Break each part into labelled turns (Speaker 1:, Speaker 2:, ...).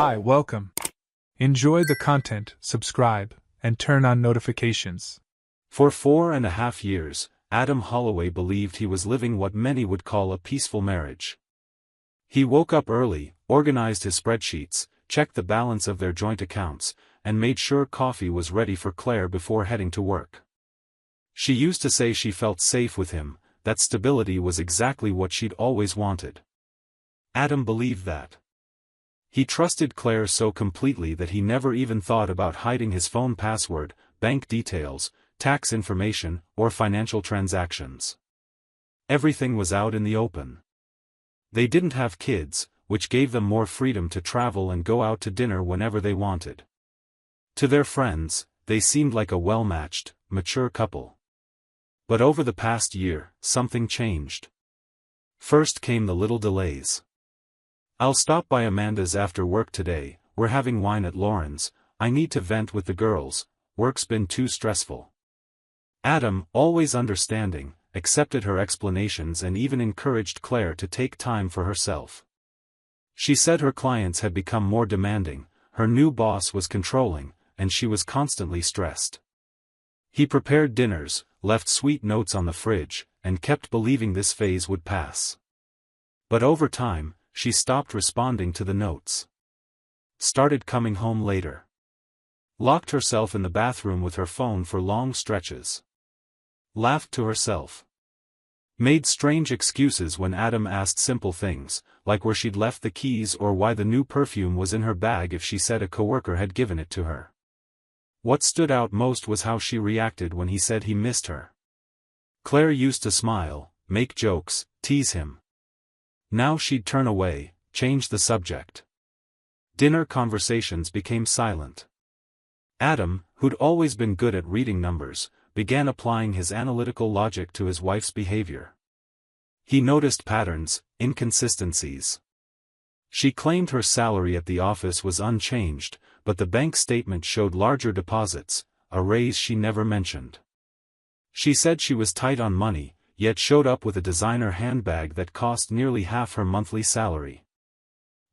Speaker 1: Hi, welcome. Enjoy the content, subscribe, and turn on notifications.
Speaker 2: For 4.5 years, Adam Holloway believed he was living what many would call a peaceful marriage. He woke up early, organized his spreadsheets, checked the balance of their joint accounts, and made sure coffee was ready for Claire before heading to work. She used to say she felt safe with him, that stability was exactly what she'd always wanted. Adam believed that. He trusted Claire so completely that he never even thought about hiding his phone password, bank details, tax information, or financial transactions. Everything was out in the open. They didn't have kids, which gave them more freedom to travel and go out to dinner whenever they wanted. To their friends, they seemed like a well-matched, mature couple. But over the past year, something changed. First came the little delays. "I'll stop by Amanda's after work today, we're having wine at Lauren's, I need to vent with the girls, work's been too stressful." Adam, always understanding, accepted her explanations and even encouraged Claire to take time for herself. She said her clients had become more demanding, her new boss was controlling, and she was constantly stressed. He prepared dinners, left sweet notes on the fridge, and kept believing this phase would pass. But over time, she stopped responding to the notes. Started coming home later. Locked herself in the bathroom with her phone for long stretches. Laughed to herself. Made strange excuses when Adam asked simple things, like where she'd left the keys or why the new perfume was in her bag if she said a coworker had given it to her. What stood out most was how she reacted when he said he missed her. Claire used to smile, make jokes, tease him. Now she'd turn away, change the subject. Dinner conversations became silent. Adam, who'd always been good at reading numbers, began applying his analytical logic to his wife's behavior. He noticed patterns, inconsistencies. She claimed her salary at the office was unchanged, but the bank statement showed larger deposits, a raise she never mentioned. She said she was tight on money, yet showed up with a designer handbag that cost nearly half her monthly salary.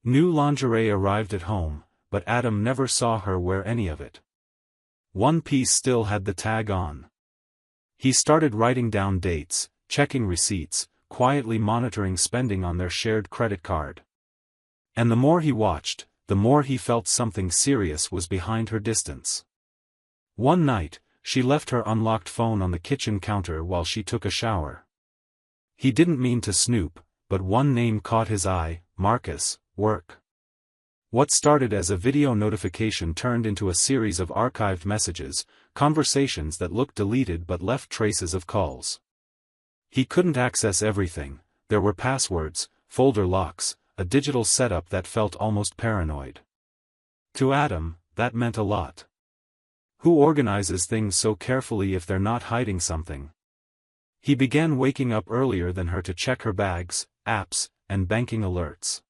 Speaker 2: New lingerie arrived at home, but Adam never saw her wear any of it. One piece still had the tag on. He started writing down dates, checking receipts, quietly monitoring spending on their shared credit card. And the more he watched, the more he felt something serious was behind her distance. One night, she left her unlocked phone on the kitchen counter while she took a shower. He didn't mean to snoop, but one name caught his eye, Marcus, work. What started as a video notification turned into a series of archived messages, conversations that looked deleted but left traces of calls. He couldn't access everything, there were passwords, folder locks, a digital setup that felt almost paranoid. To Adam, that meant a lot. Who organizes things so carefully if they're not hiding something? He began waking up earlier than her to check her bags, apps, and banking alerts.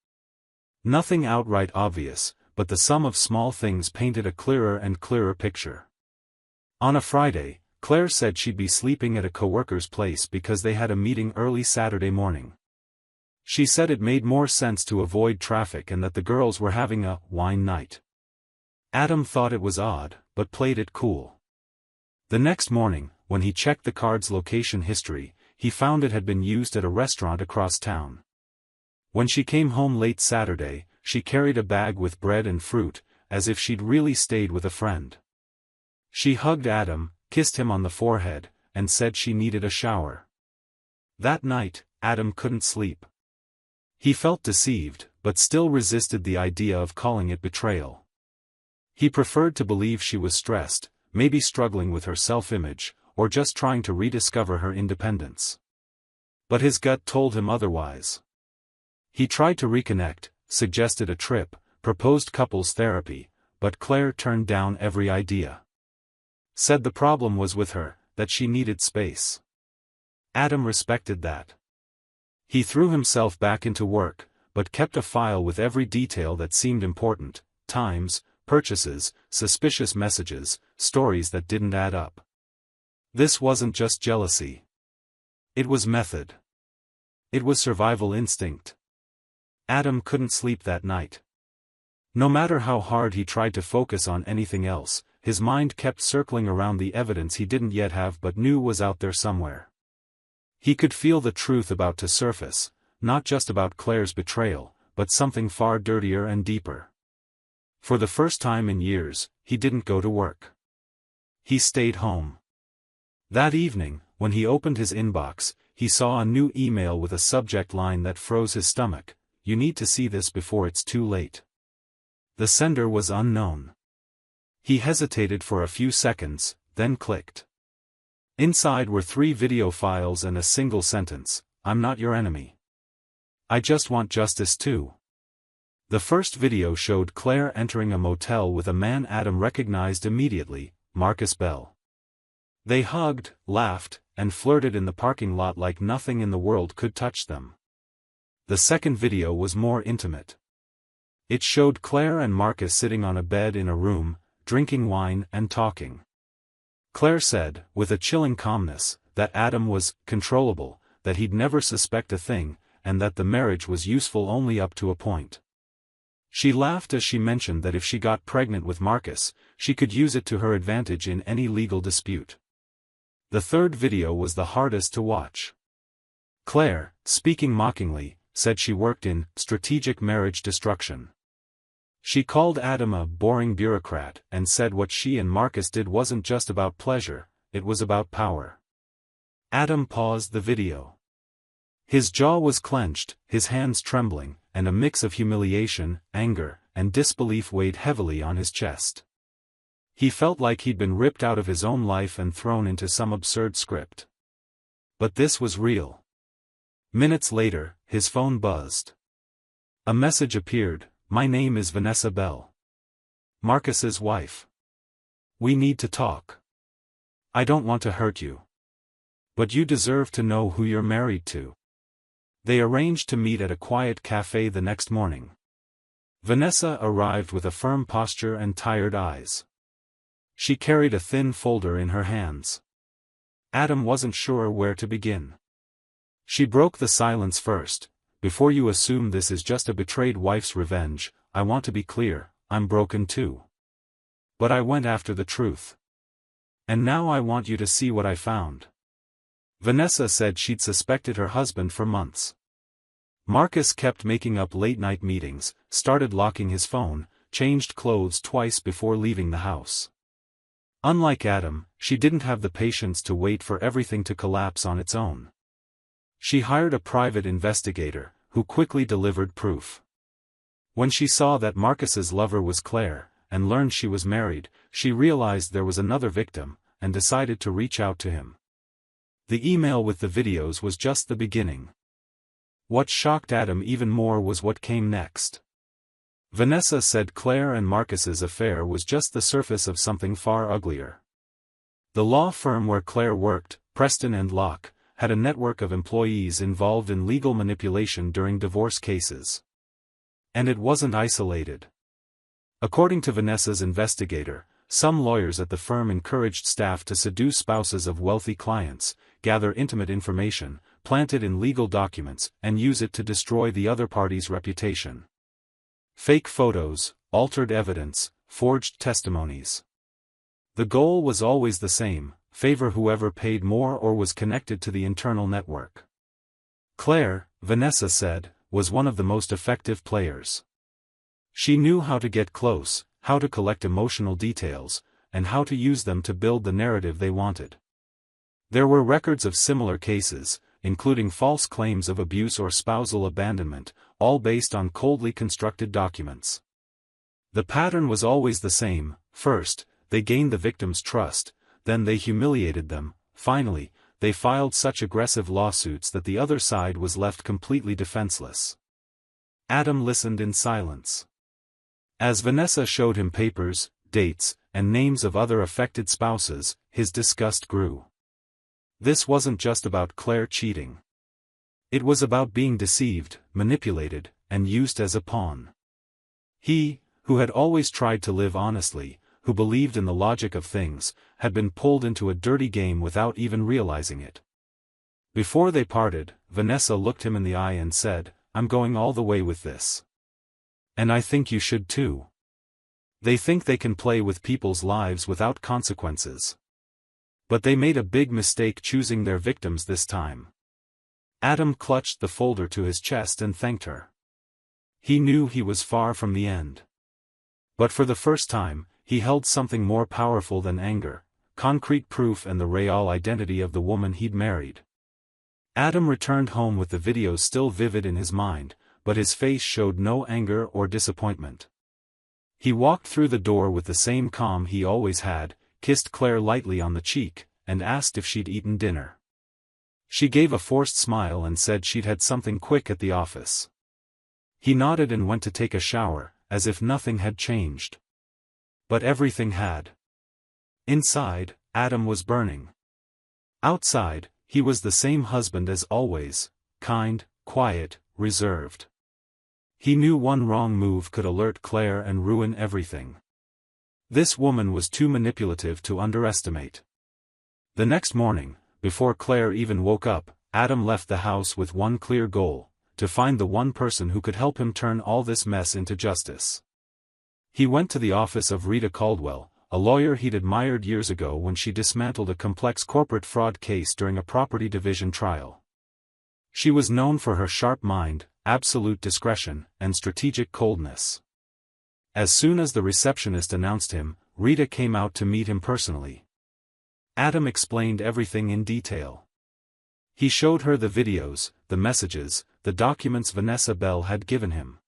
Speaker 2: Nothing outright obvious, but the sum of small things painted a clearer and clearer picture. On a Friday, Claire said she'd be sleeping at a coworker's place because they had a meeting early Saturday morning. She said it made more sense to avoid traffic and that the girls were having a wine night. Adam thought it was odd, but played it cool. The next morning, when he checked the card's location history, he found it had been used at a restaurant across town. When she came home late Saturday, she carried a bag with bread and fruit, as if she'd really stayed with a friend. She hugged Adam, kissed him on the forehead, and said she needed a shower. That night, Adam couldn't sleep. He felt deceived, but still resisted the idea of calling it betrayal. He preferred to believe she was stressed, maybe struggling with her self-image, or just trying to rediscover her independence. But his gut told him otherwise. He tried to reconnect, suggested a trip, proposed couples therapy, but Claire turned down every idea. Said the problem was with her, that she needed space. Adam respected that. He threw himself back into work, but kept a file with every detail that seemed important, times, purchases, suspicious messages, stories that didn't add up. This wasn't just jealousy. It was method. It was survival instinct. Adam couldn't sleep that night. No matter how hard he tried to focus on anything else, his mind kept circling around the evidence he didn't yet have but knew was out there somewhere. He could feel the truth about to surface, not just about Claire's betrayal, but something far dirtier and deeper. For the first time in years, he didn't go to work. He stayed home. That evening, when he opened his inbox, he saw a new email with a subject line that froze his stomach: "You need to see this before it's too late." The sender was unknown. He hesitated for a few seconds, then clicked. Inside were 3 video files and a single sentence: "I'm not your enemy. I just want justice too." The first video showed Claire entering a motel with a man Adam recognized immediately, Marcus Bell. They hugged, laughed, and flirted in the parking lot like nothing in the world could touch them. The second video was more intimate. It showed Claire and Marcus sitting on a bed in a room, drinking wine and talking. Claire said, with a chilling calmness, that Adam was controllable, that he'd never suspect a thing, and that the marriage was useful only up to a point. She laughed as she mentioned that if she got pregnant with Marcus, she could use it to her advantage in any legal dispute. The third video was the hardest to watch. Claire, speaking mockingly, said she worked in strategic marriage destruction. She called Adam a boring bureaucrat and said what she and Marcus did wasn't just about pleasure, it was about power. Adam paused the video. His jaw was clenched, his hands trembling, and a mix of humiliation, anger, and disbelief weighed heavily on his chest. He felt like he'd been ripped out of his own life and thrown into some absurd script. But this was real. Minutes later, his phone buzzed. A message appeared: "My name is Vanessa Bell. Marcus's wife. We need to talk. I don't want to hurt you. But you deserve to know who you're married to." They arranged to meet at a quiet cafe the next morning. Vanessa arrived with a firm posture and tired eyes. She carried a thin folder in her hands. Adam wasn't sure where to begin. She broke the silence first. "Before you assume this is just a betrayed wife's revenge, I want to be clear, I'm broken too. But I went after the truth. And now I want you to see what I found." Vanessa said she'd suspected her husband for months. Marcus kept making up late-night meetings, started locking his phone, changed clothes twice before leaving the house. Unlike Adam, she didn't have the patience to wait for everything to collapse on its own. She hired a private investigator, who quickly delivered proof. When she saw that Marcus's lover was Claire, and learned she was married, she realized there was another victim, and decided to reach out to him. The email with the videos was just the beginning. What shocked Adam even more was what came next. Vanessa said Claire and Marcus's affair was just the surface of something far uglier. The law firm where Claire worked, Preston & Locke, had a network of employees involved in legal manipulation during divorce cases. And it wasn't isolated. According to Vanessa's investigator, some lawyers at the firm encouraged staff to seduce spouses of wealthy clients, gather intimate information, plant it in legal documents, and use it to destroy the other party's reputation. Fake photos, altered evidence, forged testimonies. The goal was always the same: favor whoever paid more or was connected to the internal network. Claire, Vanessa said, was one of the most effective players. She knew how to get close, how to collect emotional details, and how to use them to build the narrative they wanted. There were records of similar cases, including false claims of abuse or spousal abandonment, all based on coldly constructed documents. The pattern was always the same: first, they gained the victim's trust, then they humiliated them, finally, they filed such aggressive lawsuits that the other side was left completely defenseless. Adam listened in silence. As Vanessa showed him papers, dates, and names of other affected spouses, his disgust grew. This wasn't just about Claire cheating. It was about being deceived, manipulated, and used as a pawn. He, who had always tried to live honestly, who believed in the logic of things, had been pulled into a dirty game without even realizing it. Before they parted, Vanessa looked him in the eye and said, "I'm going all the way with this. And I think you should too." They think they can play with people's lives without consequences. But they made a big mistake choosing their victims this time. Adam clutched the folder to his chest and thanked her. He knew he was far from the end. But for the first time, he held something more powerful than anger, concrete proof and the real identity of the woman he'd married. Adam returned home with the videos still vivid in his mind, but his face showed no anger or disappointment. He walked through the door with the same calm he always had, kissed Claire lightly on the cheek, and asked if she'd eaten dinner. She gave a forced smile and said she'd had something quick at the office. He nodded and went to take a shower, as if nothing had changed. But everything had. Inside, Adam was burning. Outside, he was the same husband as always, kind, quiet, reserved. He knew one wrong move could alert Claire and ruin everything. This woman was too manipulative to underestimate. The next morning, before Claire even woke up, Adam left the house with one clear goal: to find the one person who could help him turn all this mess into justice. He went to the office of Rita Caldwell, a lawyer he'd admired years ago when she dismantled a complex corporate fraud case during a property division trial. She was known for her sharp mind, absolute discretion, and strategic coldness. As soon as the receptionist announced him, Rita came out to meet him personally. Adam explained everything in detail. He showed her the videos, the messages, the documents Vanessa Bell had given him.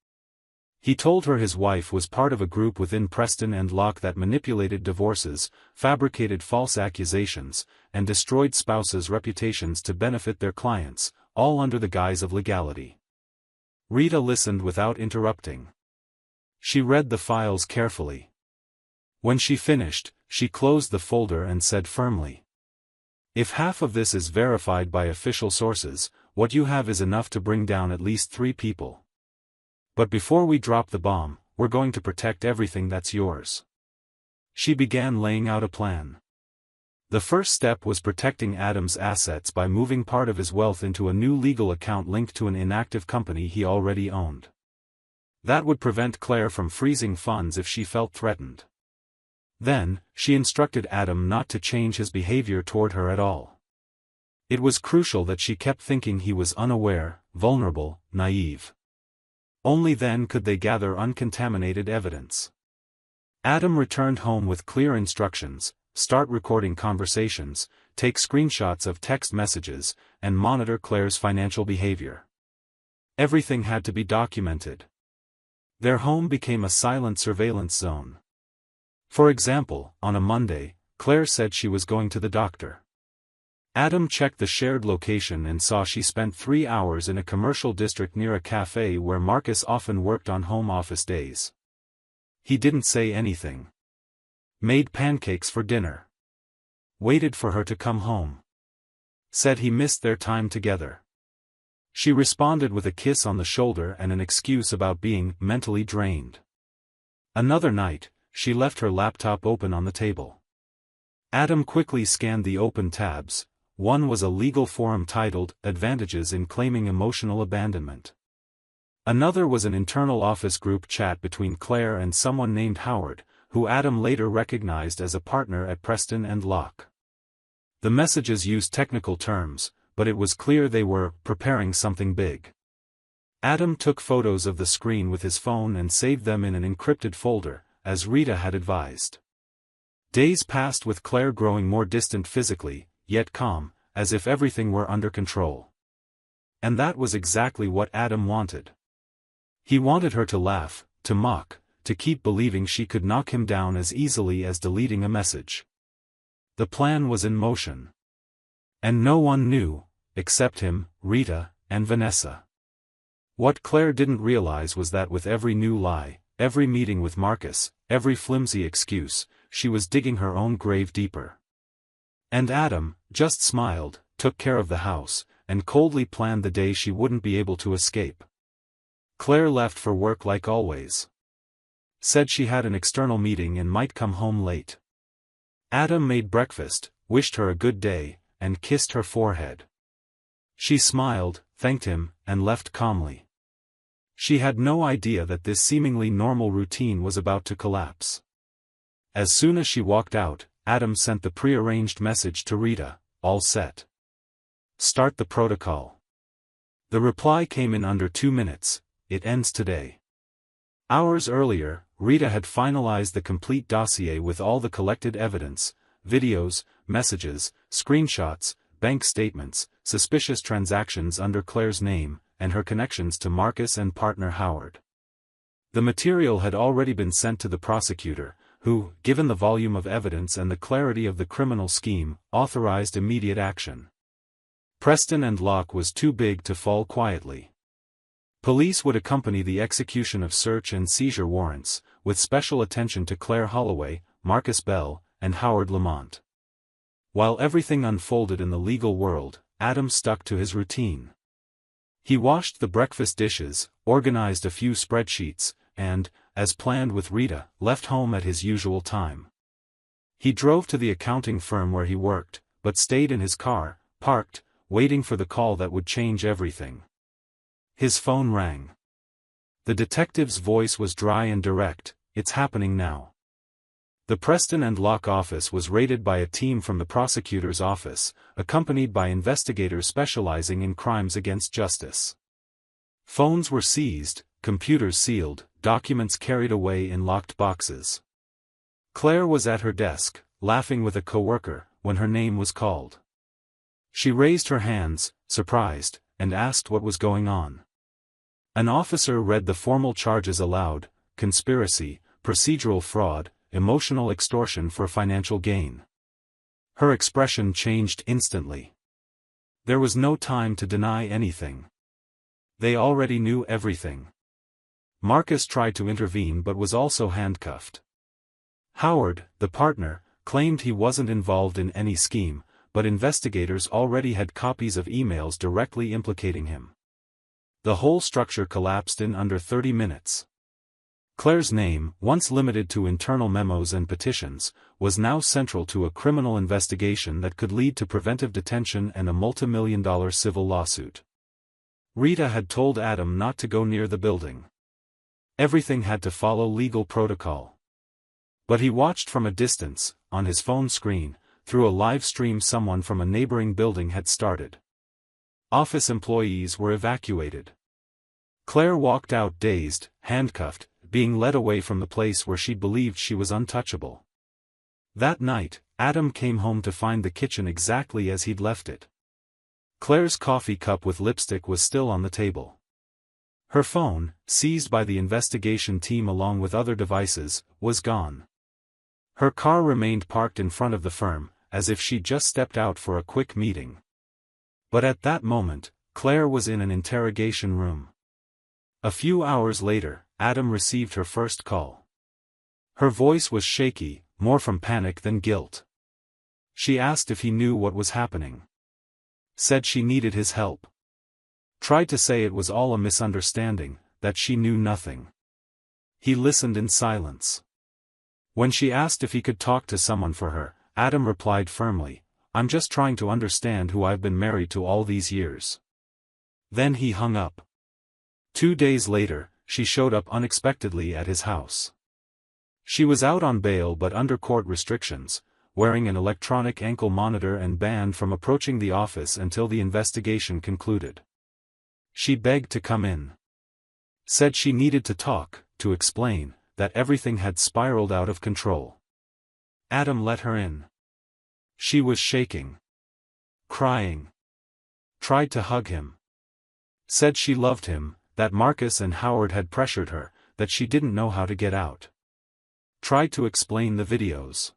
Speaker 2: He told her his wife was part of a group within Preston and Locke that manipulated divorces, fabricated false accusations, and destroyed spouses' reputations to benefit their clients, all under the guise of legality. Rita listened without interrupting. She read the files carefully. When she finished, she closed the folder and said firmly, "If half of this is verified by official sources, what you have is enough to bring down at least 3 people. But before we drop the bomb, we're going to protect everything that's yours." She began laying out a plan. The first step was protecting Adam's assets by moving part of his wealth into a new legal account linked to an inactive company he already owned. That would prevent Claire from freezing funds if she felt threatened. Then, she instructed Adam not to change his behavior toward her at all. It was crucial that she kept thinking he was unaware, vulnerable, naive. Only then could they gather uncontaminated evidence. Adam returned home with clear instructions: start recording conversations, take screenshots of text messages, and monitor Claire's financial behavior. Everything had to be documented. Their home became a silent surveillance zone. For example, on a Monday, Claire said she was going to the doctor. Adam checked the shared location and saw she spent 3 hours in a commercial district near a cafe where Marcus often worked on home office days. He didn't say anything. Made pancakes for dinner. Waited for her to come home. Said he missed their time together. She responded with a kiss on the shoulder and an excuse about being mentally drained. Another night, she left her laptop open on the table. Adam quickly scanned the open tabs. One was a legal forum titled, "Advantages in Claiming Emotional Abandonment." Another was an internal office group chat between Claire and someone named Howard, who Adam later recognized as a partner at Preston and Locke. The messages used technical terms, but it was clear they were preparing something big. Adam took photos of the screen with his phone and saved them in an encrypted folder, as Rita had advised. Days passed with Claire growing more distant physically, yet calm, as if everything were under control. And that was exactly what Adam wanted. He wanted her to laugh, to mock, to keep believing she could knock him down as easily as deleting a message. The plan was in motion. And no one knew, except him, Rita, and Vanessa. What Claire didn't realize was that with every new lie, every meeting with Marcus, every flimsy excuse, she was digging her own grave deeper. And Adam just smiled, took care of the house, and coldly planned the day she wouldn't be able to escape. Claire left for work like always. Said she had an external meeting and might come home late. Adam made breakfast, wished her a good day, and kissed her forehead. She smiled, thanked him, and left calmly. She had no idea that this seemingly normal routine was about to collapse. As soon as she walked out, Adam sent the pre-arranged message to Rita, "All set. Start the protocol." The reply came in under 2 minutes, "It ends today." Hours earlier, Rita had finalized the complete dossier with all the collected evidence, videos, messages, screenshots, bank statements, suspicious transactions under Claire's name, and her connections to Marcus and partner Howard. The material had already been sent to the prosecutor, who, given the volume of evidence and the clarity of the criminal scheme, authorized immediate action. Preston and Locke was too big to fall quietly. Police would accompany the execution of search and seizure warrants, with special attention to Claire Holloway, Marcus Bell, and Howard Lamont. While everything unfolded in the legal world, Adam stuck to his routine. He washed the breakfast dishes, organized a few spreadsheets, and, as planned with Rita, left home at his usual time. He drove to the accounting firm where he worked, but stayed in his car, parked, waiting for the call that would change everything. His phone rang. The detective's voice was dry and direct, "It's happening now." The Preston and Locke office was raided by a team from the prosecutor's office, accompanied by investigators specializing in crimes against justice. Phones were seized, computers sealed, documents carried away in locked boxes. Claire was at her desk, laughing with a coworker, when her name was called. She raised her hands, surprised, and asked what was going on. An officer read the formal charges aloud: conspiracy, procedural fraud, emotional extortion for financial gain. Her expression changed instantly. There was no time to deny anything. They already knew everything. Marcus tried to intervene but was also handcuffed. Howard, the partner, claimed he wasn't involved in any scheme, but investigators already had copies of emails directly implicating him. The whole structure collapsed in under 30 minutes. Claire's name, once limited to internal memos and petitions, was now central to a criminal investigation that could lead to preventive detention and a multi-million-dollar civil lawsuit. Rita had told Adam not to go near the building. Everything had to follow legal protocol. But he watched from a distance, on his phone screen, through a live stream someone from a neighboring building had started. Office employees were evacuated. Claire walked out dazed, handcuffed, being led away from the place where she believed she was untouchable. That night, Adam came home to find the kitchen exactly as he'd left it. Claire's coffee cup with lipstick was still on the table. Her phone, seized by the investigation team along with other devices, was gone. Her car remained parked in front of the firm, as if she'd just stepped out for a quick meeting. But at that moment, Claire was in an interrogation room. A few hours later, Adam received her first call. Her voice was shaky, more from panic than guilt. She asked if he knew what was happening. Said she needed his help. Tried to say it was all a misunderstanding, that she knew nothing. He listened in silence. When she asked if he could talk to someone for her, Adam replied firmly, "I'm just trying to understand who I've been married to all these years." Then he hung up. 2 days later, she showed up unexpectedly at his house. She was out on bail but under court restrictions, wearing an electronic ankle monitor and banned from approaching the office until the investigation concluded. She begged to come in. Said she needed to talk, to explain, that everything had spiraled out of control. Adam let her in. She was shaking. Crying. Tried to hug him. Said she loved him, that Marcus and Howard had pressured her, that she didn't know how to get out. Tried to explain the videos.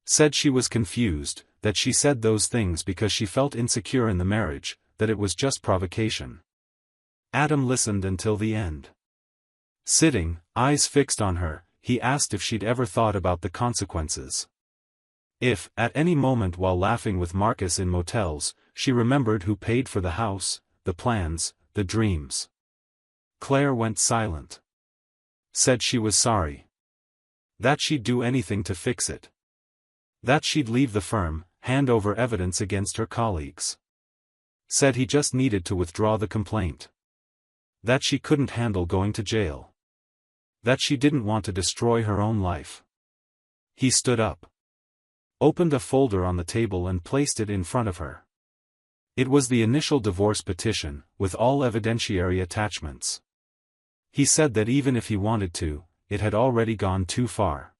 Speaker 2: Said she was confused, that she said those things because she felt insecure in the marriage, that it was just provocation. Adam listened until the end. Sitting, eyes fixed on her, he asked if she'd ever thought about the consequences. If, at any moment while laughing with Marcus in motels, she remembered who paid for the house, the plans, the dreams. Claire went silent. Said she was sorry. That she'd do anything to fix it. That she'd leave the firm, hand over evidence against her colleagues. Said he just needed to withdraw the complaint. That she couldn't handle going to jail. That she didn't want to destroy her own life. He stood up, opened a folder on the table and placed it in front of her. It was the initial divorce petition, with all evidentiary attachments. He said that even if he wanted to, it had already gone too far.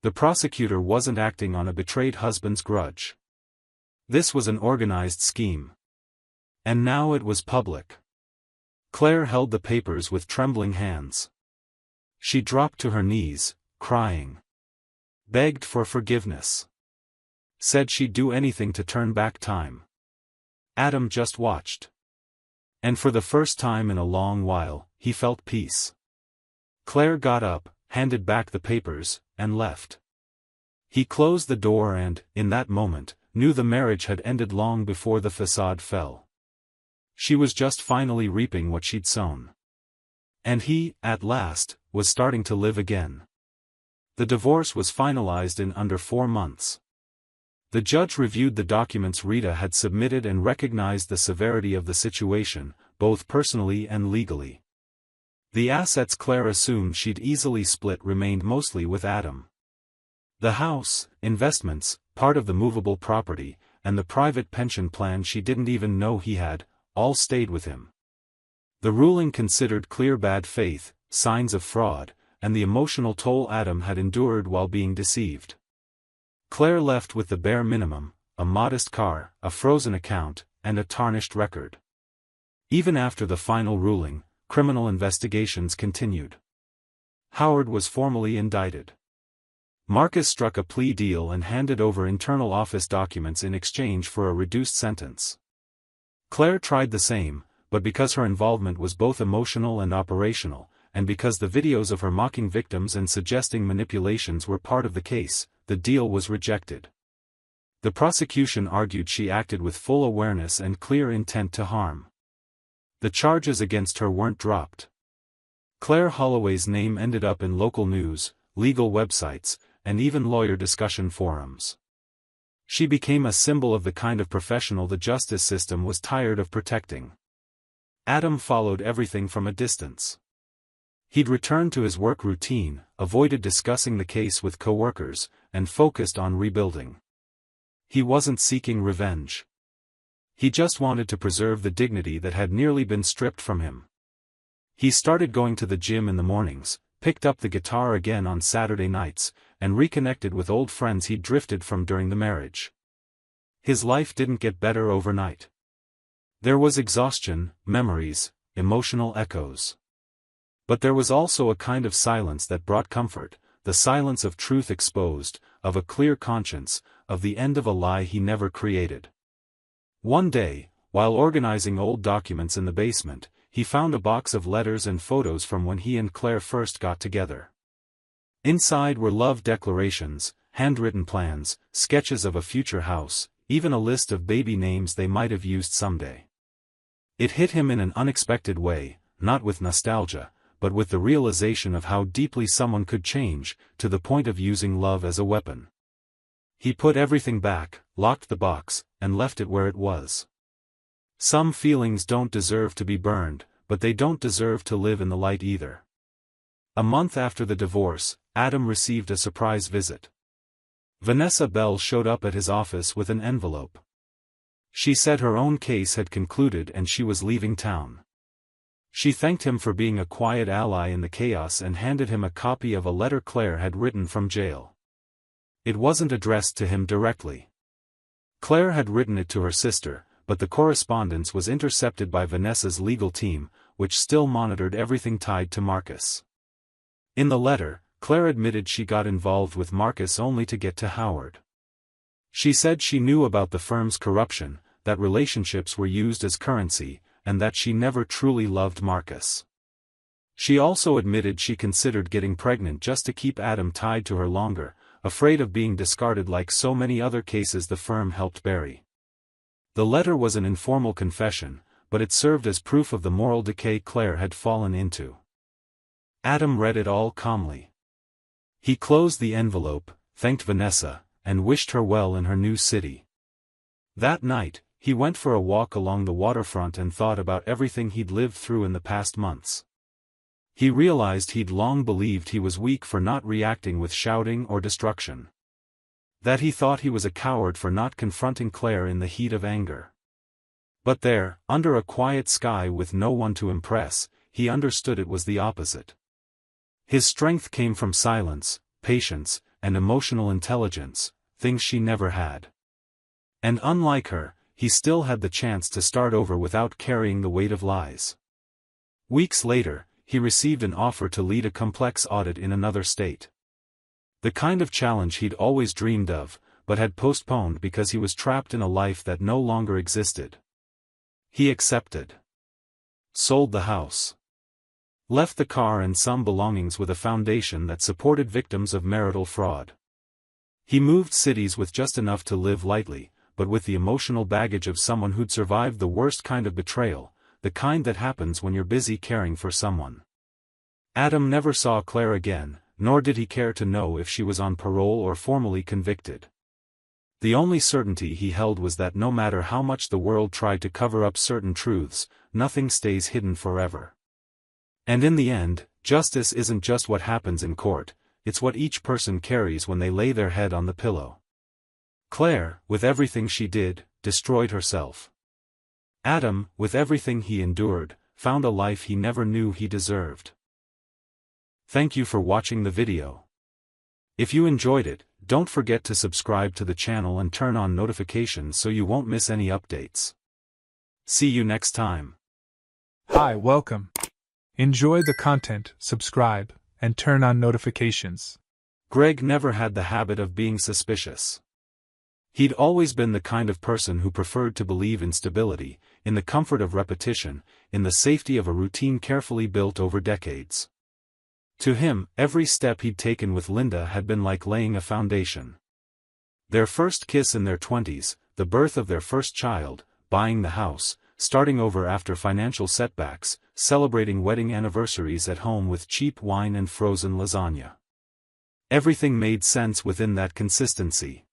Speaker 2: The prosecutor wasn't acting on a betrayed husband's grudge. This was an organized scheme. And now it was public. Claire held the papers with trembling hands. She dropped to her knees, crying. Begged for forgiveness. Said she'd do anything to turn back time. Adam just watched. And for the first time in a long while, he felt peace. Claire got up, handed back the papers, and left. He closed the door and, in that moment, knew the marriage had ended long before the facade fell. She was just finally reaping what she'd sown. And he, at last, was starting to live again. The divorce was finalized in under 4 months. The judge reviewed the documents Rita had submitted and recognized the severity of the situation, both personally and legally. The assets Claire assumed she'd easily split remained mostly with Adam. The house, investments, part of the movable property, and the private pension plan she didn't even know he had, all stayed with him. The ruling considered clear bad faith, signs of fraud, and the emotional toll Adam had endured while being deceived. Claire left with the bare minimum, a modest car, a frozen account, and a tarnished record. Even after the final ruling, criminal investigations continued. Howard was formally indicted. Marcus struck a plea deal and handed over internal office documents in exchange for a reduced sentence. Claire tried the same, but because her involvement was both emotional and operational, and because the videos of her mocking victims and suggesting manipulations were part of the case, the deal was rejected. The prosecution argued she acted with full awareness and clear intent to harm. The charges against her weren't dropped. Claire Holloway's name ended up in local news, legal websites, and even lawyer discussion forums. She became a symbol of the kind of professional the justice system was tired of protecting. Adam followed everything from a distance. He'd returned to his work routine, avoided discussing the case with coworkers, and focused on rebuilding. He wasn't seeking revenge. He just wanted to preserve the dignity that had nearly been stripped from him. He started going to the gym in the mornings, picked up the guitar again on Saturday nights, and reconnected with old friends he'd drifted from during the marriage. His life didn't get better overnight. There was exhaustion, memories, emotional echoes. But there was also a kind of silence that brought comfort, the silence of truth exposed, of a clear conscience, of the end of a lie he never created. One day, while organizing old documents in the basement, he found a box of letters and photos from when he and Claire first got together. Inside were love declarations, handwritten plans, sketches of a future house, even a list of baby names they might have used someday. It hit him in an unexpected way, not with nostalgia, but with the realization of how deeply someone could change, to the point of using love as a weapon. He put everything back, locked the box, and left it where it was. Some feelings don't deserve to be burned, but they don't deserve to live in the light either. A month after the divorce, Adam received a surprise visit. Vanessa Bell showed up at his office with an envelope. She said her own case had concluded and she was leaving town. She thanked him for being a quiet ally in the chaos and handed him a copy of a letter Claire had written from jail. It wasn't addressed to him directly. Claire had written it to her sister, but the correspondence was intercepted by Vanessa's legal team, which still monitored everything tied to Marcus. In the letter, Claire admitted she got involved with Marcus only to get to Howard. She said she knew about the firm's corruption, that relationships were used as currency, and that she never truly loved Marcus. She also admitted she considered getting pregnant just to keep Adam tied to her longer, afraid of being discarded like so many other cases the firm helped bury. The letter was an informal confession, but it served as proof of the moral decay Claire had fallen into. Adam read it all calmly. He closed the envelope, thanked Vanessa, and wished her well in her new city. That night, he went for a walk along the waterfront and thought about everything he'd lived through in the past months. He realized he'd long believed he was weak for not reacting with shouting or destruction. That he thought he was a coward for not confronting Claire in the heat of anger. But there, under a quiet sky with no one to impress, he understood it was the opposite. His strength came from silence, patience, and emotional intelligence, things she never had. And unlike her, he still had the chance to start over without carrying the weight of lies. Weeks later, he received an offer to lead a complex audit in another state. The kind of challenge he'd always dreamed of, but had postponed because he was trapped in a life that no longer existed. He accepted. Sold the house. Left the car and some belongings with a foundation that supported victims of marital fraud. He moved cities with just enough to live lightly, but with the emotional baggage of someone who'd survived the worst kind of betrayal, the kind that happens when you're busy caring for someone. Adam never saw Claire again, nor did he care to know if she was on parole or formally convicted. The only certainty he held was that no matter how much the world tried to cover up certain truths, nothing stays hidden forever. And in the end, justice isn't just what happens in court, it's what each person carries when they lay their head on the pillow. Claire, with everything she did, destroyed herself. Adam, with everything he endured, found a life he never knew he deserved. Thank you for watching the video. If you enjoyed it, don't forget to subscribe to the channel and turn on notifications so you won't miss any updates. See you next time.
Speaker 1: Hi, welcome. Enjoy the content, subscribe, and turn on notifications.
Speaker 2: Greg never had the habit of being suspicious. He'd always been the kind of person who preferred to believe in stability, in the comfort of repetition, in the safety of a routine carefully built over decades. To him, every step he'd taken with Linda had been like laying a foundation. Their first kiss in their 20s, the birth of their first child, buying the house, starting over after financial setbacks, celebrating wedding anniversaries at home with cheap wine and frozen lasagna. Everything made sense within that consistency.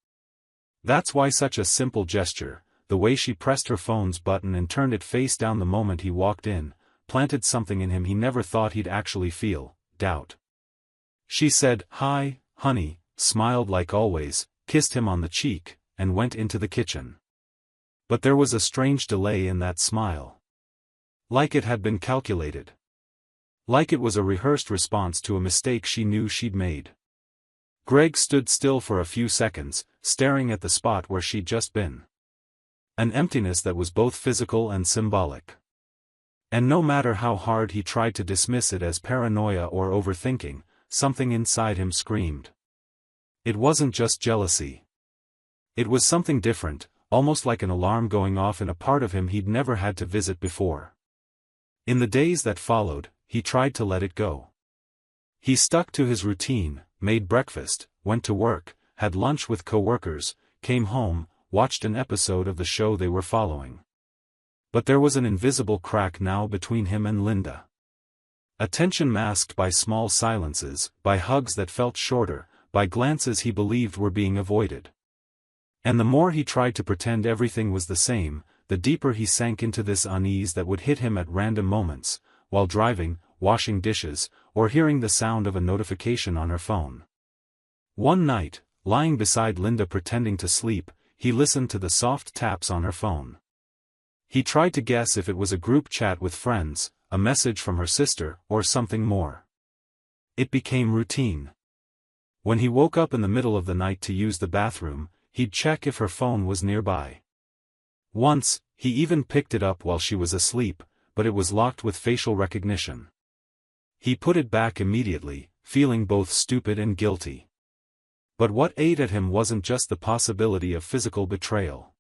Speaker 2: That's why such a simple gesture, the way she pressed her phone's button and turned it face down the moment he walked in, planted something in him he never thought he'd actually feel: doubt. She said, "Hi, honey," smiled like always, kissed him on the cheek, and went into the kitchen. But there was a strange delay in that smile. Like it had been calculated. Like it was a rehearsed response to a mistake she knew she'd made. Greg stood still for a few seconds, staring at the spot where she'd just been. An emptiness that was both physical and symbolic. And no matter how hard he tried to dismiss it as paranoia or overthinking, something inside him screamed. It wasn't just jealousy. It was something different, almost like an alarm going off in a part of him he'd never had to visit before. In the days that followed, he tried to let it go. He stuck to his routine, made breakfast, went to work, had lunch with coworkers, came home, watched an episode of the show they were following. But there was an invisible crack now between him and Linda. A tension masked by small silences, by hugs that felt shorter, by glances he believed were being avoided. And the more he tried to pretend everything was the same, the deeper he sank into this unease that would hit him at random moments, while driving, washing dishes, or hearing the sound of a notification on her phone. One night, lying beside Linda pretending to sleep, he listened to the soft taps on her phone. He tried to guess if it was a group chat with friends, a message from her sister, or something more. It became routine. When he woke up in the middle of the night to use the bathroom, he'd check if her phone was nearby. Once, he even picked it up while she was asleep, but it was locked with facial recognition. He put it back immediately, feeling both stupid and guilty. But what ate at him wasn't just the possibility of physical betrayal.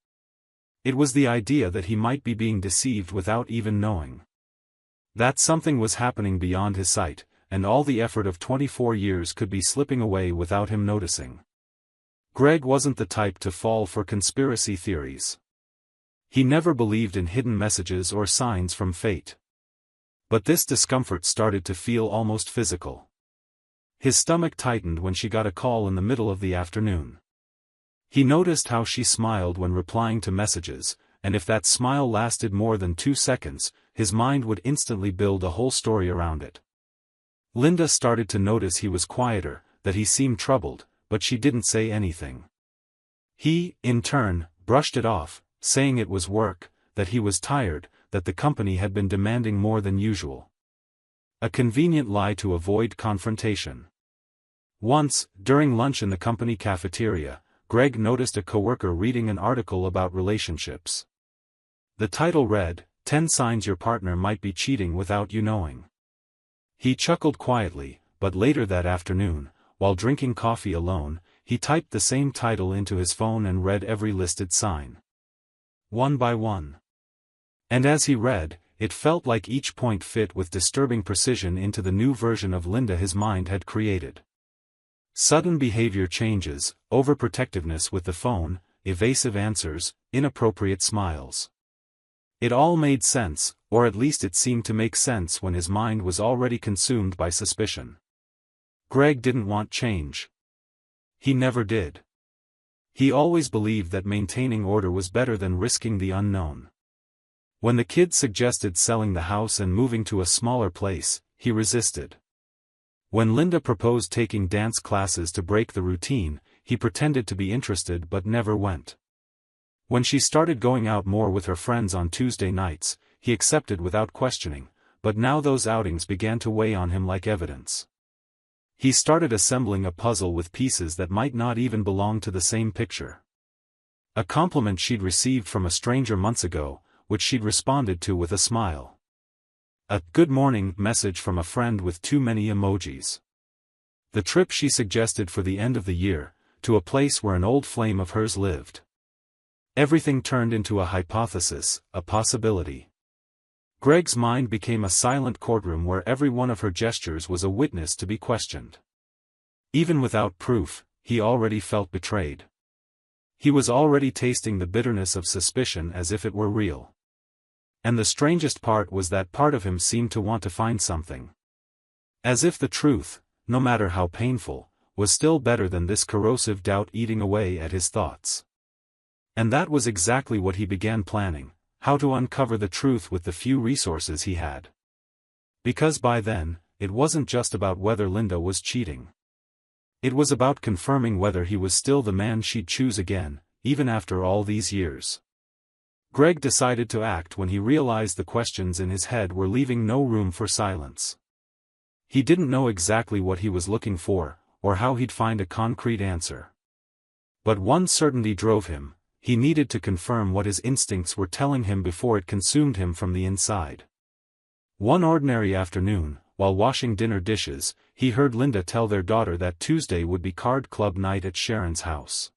Speaker 2: It was the idea that he might be being deceived without even knowing. That something was happening beyond his sight, and all the effort of 24 years could be slipping away without him noticing. Greg wasn't the type to fall for conspiracy theories. He never believed in hidden messages or signs from fate. But this discomfort started to feel almost physical. His stomach tightened when she got a call in the middle of the afternoon. He noticed how she smiled when replying to messages, and if that smile lasted more than 2 seconds, his mind would instantly build a whole story around it. Linda started to notice he was quieter, that he seemed troubled, but she didn't say anything. He, in turn, brushed it off, saying it was work, that he was tired, that the company had been demanding more than usual. A convenient lie to avoid confrontation. Once, during lunch in the company cafeteria, Greg noticed a coworker reading an article about relationships. The title read, "10 Signs Your Partner Might Be Cheating Without You Knowing." He chuckled quietly, but later that afternoon, while drinking coffee alone, he typed the same title into his phone and read every listed sign, one by one. And as he read, it felt like each point fit with disturbing precision into the new version of Linda his mind had created. Sudden behavior changes, overprotectiveness with the phone, evasive answers, inappropriate smiles. It all made sense, or at least it seemed to make sense when his mind was already consumed by suspicion. Greg didn't want change. He never did. He always believed that maintaining order was better than risking the unknown. When the kids suggested selling the house and moving to a smaller place, he resisted. When Linda proposed taking dance classes to break the routine, he pretended to be interested but never went. When she started going out more with her friends on Tuesday nights, he accepted without questioning, but now those outings began to weigh on him like evidence. He started assembling a puzzle with pieces that might not even belong to the same picture. A compliment she'd received from a stranger months ago, which she'd responded to with a smile. A "good morning" message from a friend with too many emojis. The trip she suggested for the end of the year, to a place where an old flame of hers lived. Everything turned into a hypothesis, a possibility. Greg's mind became a silent courtroom where every one of her gestures was a witness to be questioned. Even without proof, he already felt betrayed. He was already tasting the bitterness of suspicion as if it were real. And the strangest part was that part of him seemed to want to find something. As if the truth, no matter how painful, was still better than this corrosive doubt eating away at his thoughts. And that was exactly what he began planning, how to uncover the truth with the few resources he had. Because by then, it wasn't just about whether Linda was cheating. It was about confirming whether he was still the man she'd choose again, even after all these years. Greg decided to act when he realized the questions in his head were leaving no room for silence. He didn't know exactly what he was looking for, or how he'd find a concrete answer. But one certainty drove him: he needed to confirm what his instincts were telling him before it consumed him from the inside. One ordinary afternoon, while washing dinner dishes, he heard Linda tell their daughter that Tuesday would be card club night at Sharon's house.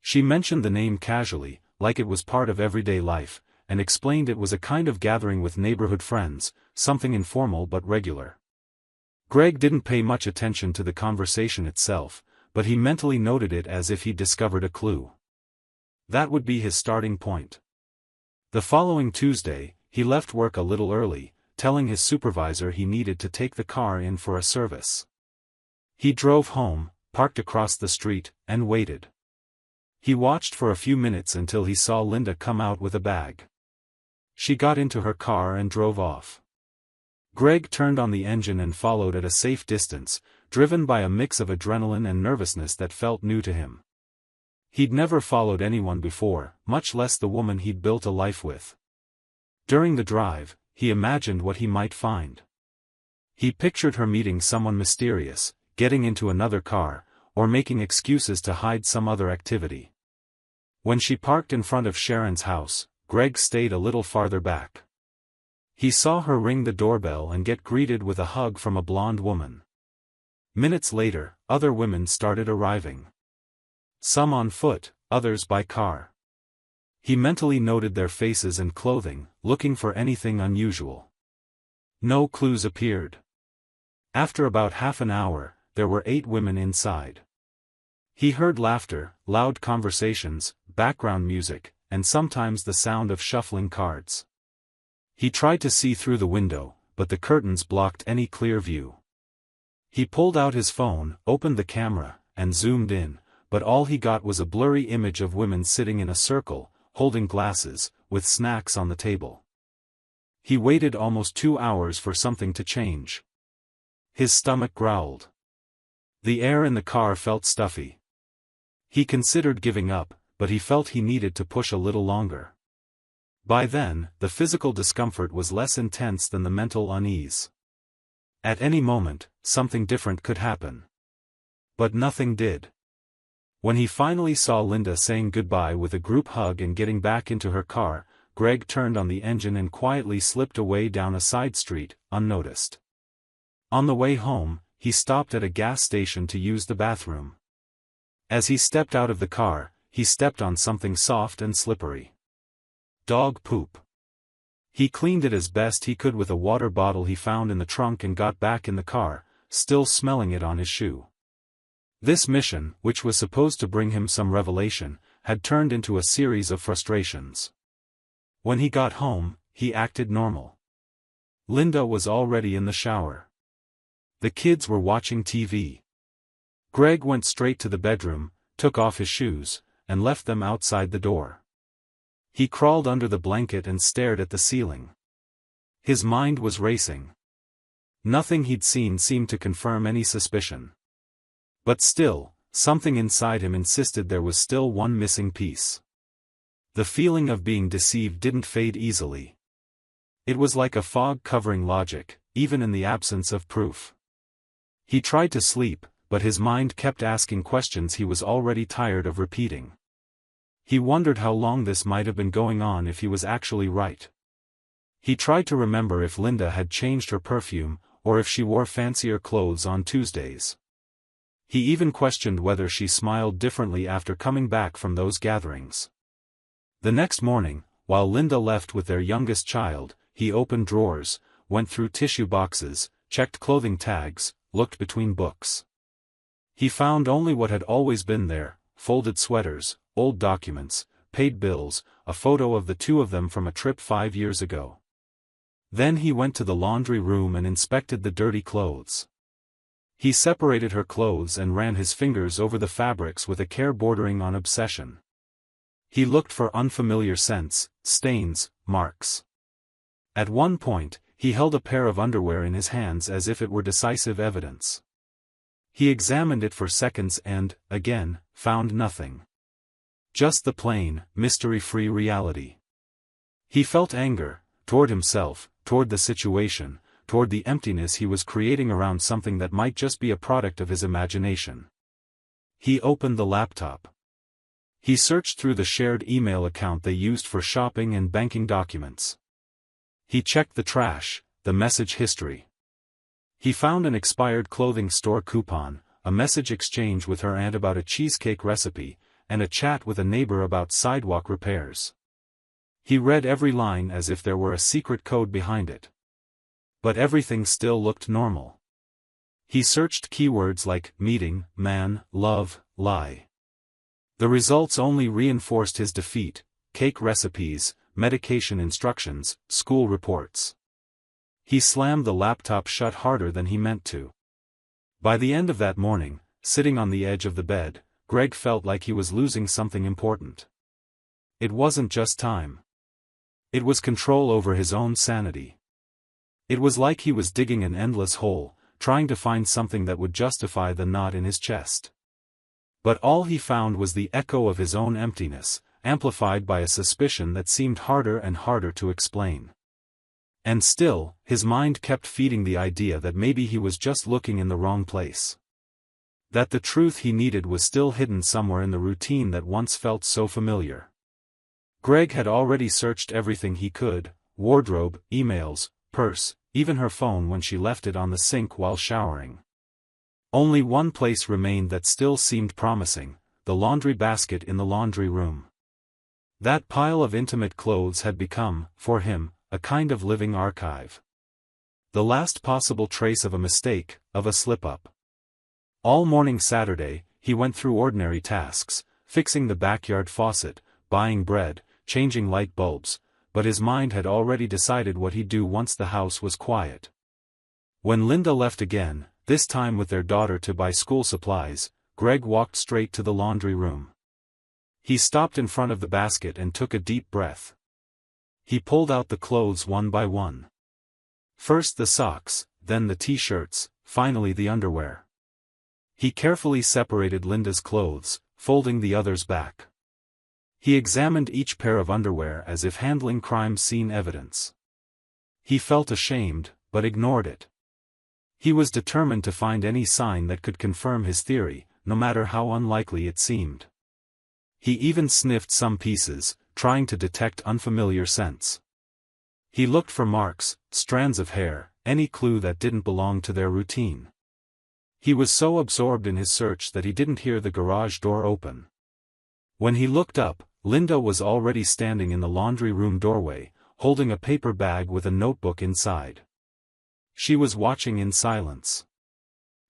Speaker 2: She mentioned the name casually, like it was part of everyday life, and explained it was a kind of gathering with neighborhood friends, something informal but regular. Greg didn't pay much attention to the conversation itself, but he mentally noted it as if he'd discovered a clue. That would be his starting point. The following Tuesday, he left work a little early, telling his supervisor he needed to take the car in for a service. He drove home, parked across the street, and waited. He watched for a few minutes until he saw Linda come out with a bag. She got into her car and drove off. Greg turned on the engine and followed at a safe distance, driven by a mix of adrenaline and nervousness that felt new to him. He'd never followed anyone before, much less the woman he'd built a life with. During the drive, he imagined what he might find. He pictured her meeting someone mysterious, getting into another car, or making excuses to hide some other activity. When she parked in front of Sharon's house, Greg stayed a little farther back. He saw her ring the doorbell and get greeted with a hug from a blonde woman. Minutes later, other women started arriving. Some on foot, others by car. He mentally noted their faces and clothing, looking for anything unusual. No clues appeared. After about half an hour, there were 8 women inside. He heard laughter, loud conversations, background music, and sometimes the sound of shuffling cards. He tried to see through the window, but the curtains blocked any clear view. He pulled out his phone, opened the camera, and zoomed in, but all he got was a blurry image of women sitting in a circle, holding glasses, with snacks on the table. He waited almost 2 hours for something to change. His stomach growled. The air in the car felt stuffy. He considered giving up, but he felt he needed to push a little longer. By then, the physical discomfort was less intense than the mental unease. At any moment, something different could happen. But nothing did. When he finally saw Linda saying goodbye with a group hug and getting back into her car, Greg turned on the engine and quietly slipped away down a side street, unnoticed. On the way home, he stopped at a gas station to use the bathroom. As he stepped out of the car, he stepped on something soft and slippery. Dog poop. He cleaned it as best he could with a water bottle he found in the trunk and got back in the car, still smelling it on his shoe. This mission, which was supposed to bring him some revelation, had turned into a series of frustrations. When he got home, he acted normal. Linda was already in the shower. The kids were watching TV. Greg went straight to the bedroom, took off his shoes, and left them outside the door. He crawled under the blanket and stared at the ceiling. His mind was racing. Nothing he'd seen seemed to confirm any suspicion. But still, something inside him insisted there was still one missing piece. The feeling of being deceived didn't fade easily. It was like a fog covering logic, even in the absence of proof. He tried to sleep, but his mind kept asking questions he was already tired of repeating. He wondered how long this might have been going on if he was actually right. He tried to remember if Linda had changed her perfume, or if she wore fancier clothes on Tuesdays. He even questioned whether she smiled differently after coming back from those gatherings. The next morning, while Linda left with their youngest child, he opened drawers, went through tissue boxes, checked clothing tags, looked between books. He found only what had always been there: folded sweaters, old documents, paid bills, a photo of the two of them from a trip 5 years ago. Then he went to the laundry room and inspected the dirty clothes. He separated her clothes and ran his fingers over the fabrics with a care bordering on obsession. He looked for unfamiliar scents, stains, marks. At one point, he held a pair of underwear in his hands as if it were decisive evidence. He examined it for seconds and, again, found nothing. Just the plain, mystery-free reality. He felt anger, toward himself, toward the situation, toward the emptiness he was creating around something that might just be a product of his imagination. He opened the laptop. He searched through the shared email account they used for shopping and banking documents. He checked the trash, the message history. He found an expired clothing store coupon, a message exchange with her aunt about a cheesecake recipe, and a chat with a neighbor about sidewalk repairs. He read every line as if there were a secret code behind it. But everything still looked normal. He searched keywords like meeting, man, love, lie. The results only reinforced his defeat: cake recipes, medication instructions, school reports. He slammed the laptop shut harder than he meant to. By the end of that morning, sitting on the edge of the bed, Greg felt like he was losing something important. It wasn't just time. It was control over his own sanity. It was like he was digging an endless hole, trying to find something that would justify the knot in his chest. But all he found was the echo of his own emptiness, amplified by a suspicion that seemed harder and harder to explain. And still, his mind kept feeding the idea that maybe he was just looking in the wrong place. That the truth he needed was still hidden somewhere in the routine that once felt so familiar. Greg had already searched everything he could: wardrobe, emails, purse, even her phone when she left it on the sink while showering. Only one place remained that still seemed promising: the laundry basket in the laundry room. That pile of intimate clothes had become, for him, a kind of living archive. The last possible trace of a mistake, of a slip-up. All morning Saturday, he went through ordinary tasks: fixing the backyard faucet, buying bread, changing light bulbs, but his mind had already decided what he'd do once the house was quiet. When Linda left again, this time with their daughter to buy school supplies, Greg walked straight to the laundry room. He stopped in front of the basket and took a deep breath. He pulled out the clothes one by one. First the socks, then the t-shirts, finally the underwear. He carefully separated Linda's clothes, folding the others back. He examined each pair of underwear as if handling crime scene evidence. He felt ashamed, but ignored it. He was determined to find any sign that could confirm his theory, no matter how unlikely it seemed. He even sniffed some pieces, trying to detect unfamiliar scents. He looked for marks, strands of hair, any clue that didn't belong to their routine. He was so absorbed in his search that he didn't hear the garage door open. When he looked up, Linda was already standing in the laundry room doorway, holding a paper bag with a notebook inside. She was watching in silence.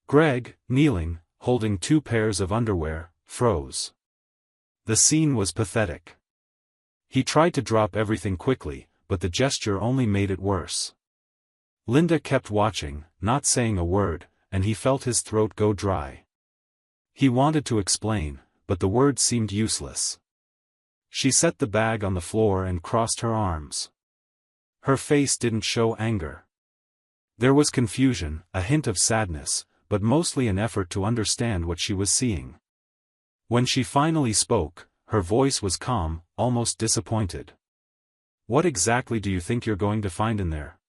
Speaker 2: Greg, kneeling, holding 2 pairs of underwear, froze. The scene was pathetic. He tried to drop everything quickly, but the gesture only made it worse. Linda kept watching, not saying a word, and he felt his throat go dry. He wanted to explain, but the words seemed useless. She set the bag on the floor and crossed her arms. Her face didn't show anger. There was confusion, a hint of sadness, but mostly an effort to understand what she was seeing. When she finally spoke, her voice was calm, almost disappointed. "What exactly do you think you're going to find in there?"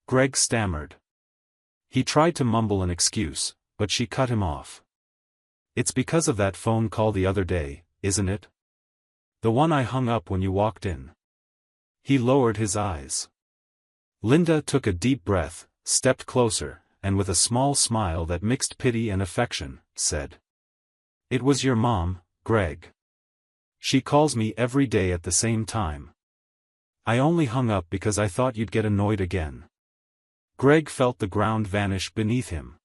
Speaker 2: Greg stammered. He tried to mumble an excuse, but she cut him off. "It's because of that phone call the other day, isn't it? The one I hung up when you walked in." He lowered his eyes. Linda took a deep breath, stepped closer, and with a small smile that mixed pity and affection, said, "It was your mom, Greg. She calls me every day at the same time. I only hung up because I thought you'd get annoyed again." Greg felt the ground vanish beneath him.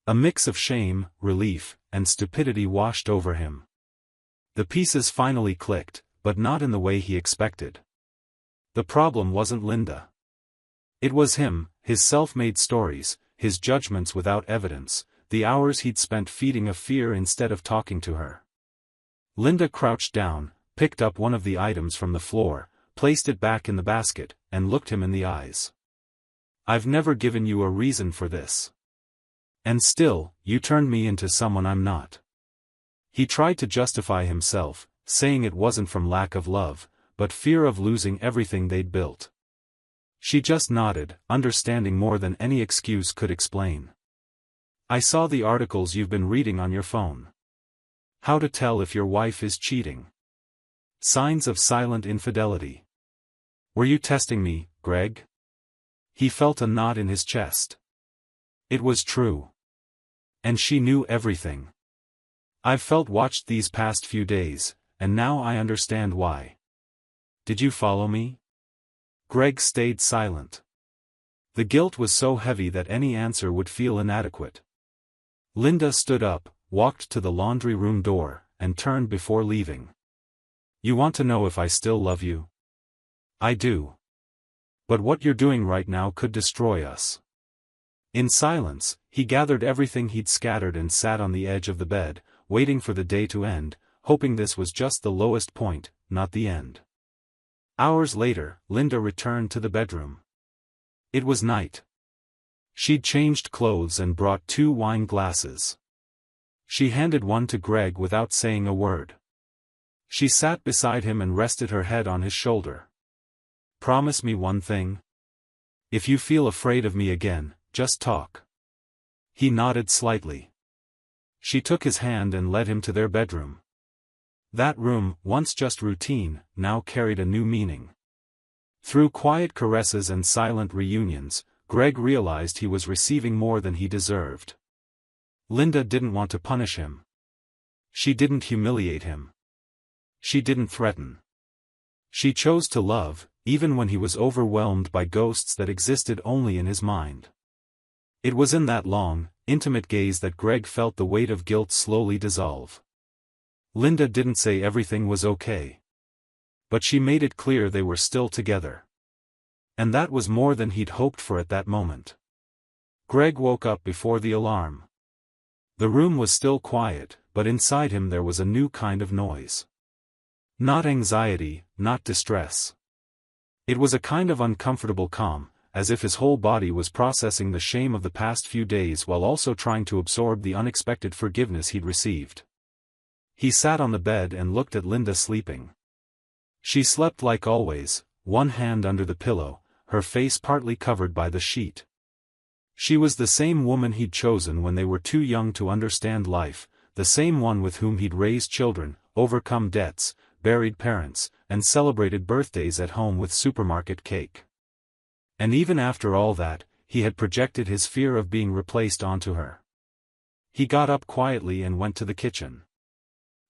Speaker 2: A mix of shame, relief, and stupidity washed over him. The pieces finally clicked, but not in the way he expected. The problem wasn't Linda. It was him, his self-made stories, his judgments without evidence, the hours he'd spent feeding a fear instead of talking to her. Linda crouched down, picked up one of the items from the floor, placed it back in the basket, and looked him in the eyes. "I've never given you a reason for this. And still, you turned me into someone I'm not." He tried to justify himself, saying it wasn't from lack of love, but fear of losing everything they'd built. She just nodded, understanding more than any excuse could explain. "I saw the articles you've been reading on your phone. How to tell if your wife is cheating. Signs of silent infidelity. Were you testing me, Greg?" He felt a knot in his chest. It was true. And she knew everything. "I've felt watched these past few days, and now I understand why. Did you follow me?" Greg stayed silent. The guilt was so heavy that any answer would feel inadequate. Linda stood up, walked to the laundry room door, and turned before leaving. "You want to know if I still love you?" "I do. But what you're doing right now could destroy us." In silence, he gathered everything he'd scattered and sat on the edge of the bed, waiting for the day to end, hoping this was just the lowest point, not the end. Hours later, Linda returned to the bedroom. It was night. She'd changed clothes and brought 2 wine glasses. She handed one to Greg without saying a word. She sat beside him and rested her head on his shoulder. "Promise me one thing. If you feel afraid of me again, just talk." He nodded slightly. She took his hand and led him to their bedroom. That room, once just routine, now carried a new meaning. Through quiet caresses and silent reunions, Greg realized he was receiving more than he deserved. Linda didn't want to punish him. She didn't humiliate him. She didn't threaten. She chose to love, even when he was overwhelmed by ghosts that existed only in his mind. It was in that long, intimate gaze that Greg felt the weight of guilt slowly dissolve. Linda didn't say everything was okay. But she made it clear they were still together. And that was more than he'd hoped for at that moment. Greg woke up before the alarm. The room was still quiet, but inside him there was a new kind of noise. Not anxiety, not distress. It was a kind of uncomfortable calm, as if his whole body was processing the shame of the past few days while also trying to absorb the unexpected forgiveness he'd received. He sat on the bed and looked at Linda sleeping. She slept like always, one hand under the pillow, her face partly covered by the sheet. She was the same woman he'd chosen when they were too young to understand life, the same one with whom he'd raised children, overcome debts, buried parents, and celebrated birthdays at home with supermarket cake. And even after all that, he had projected his fear of being replaced onto her. He got up quietly and went to the kitchen.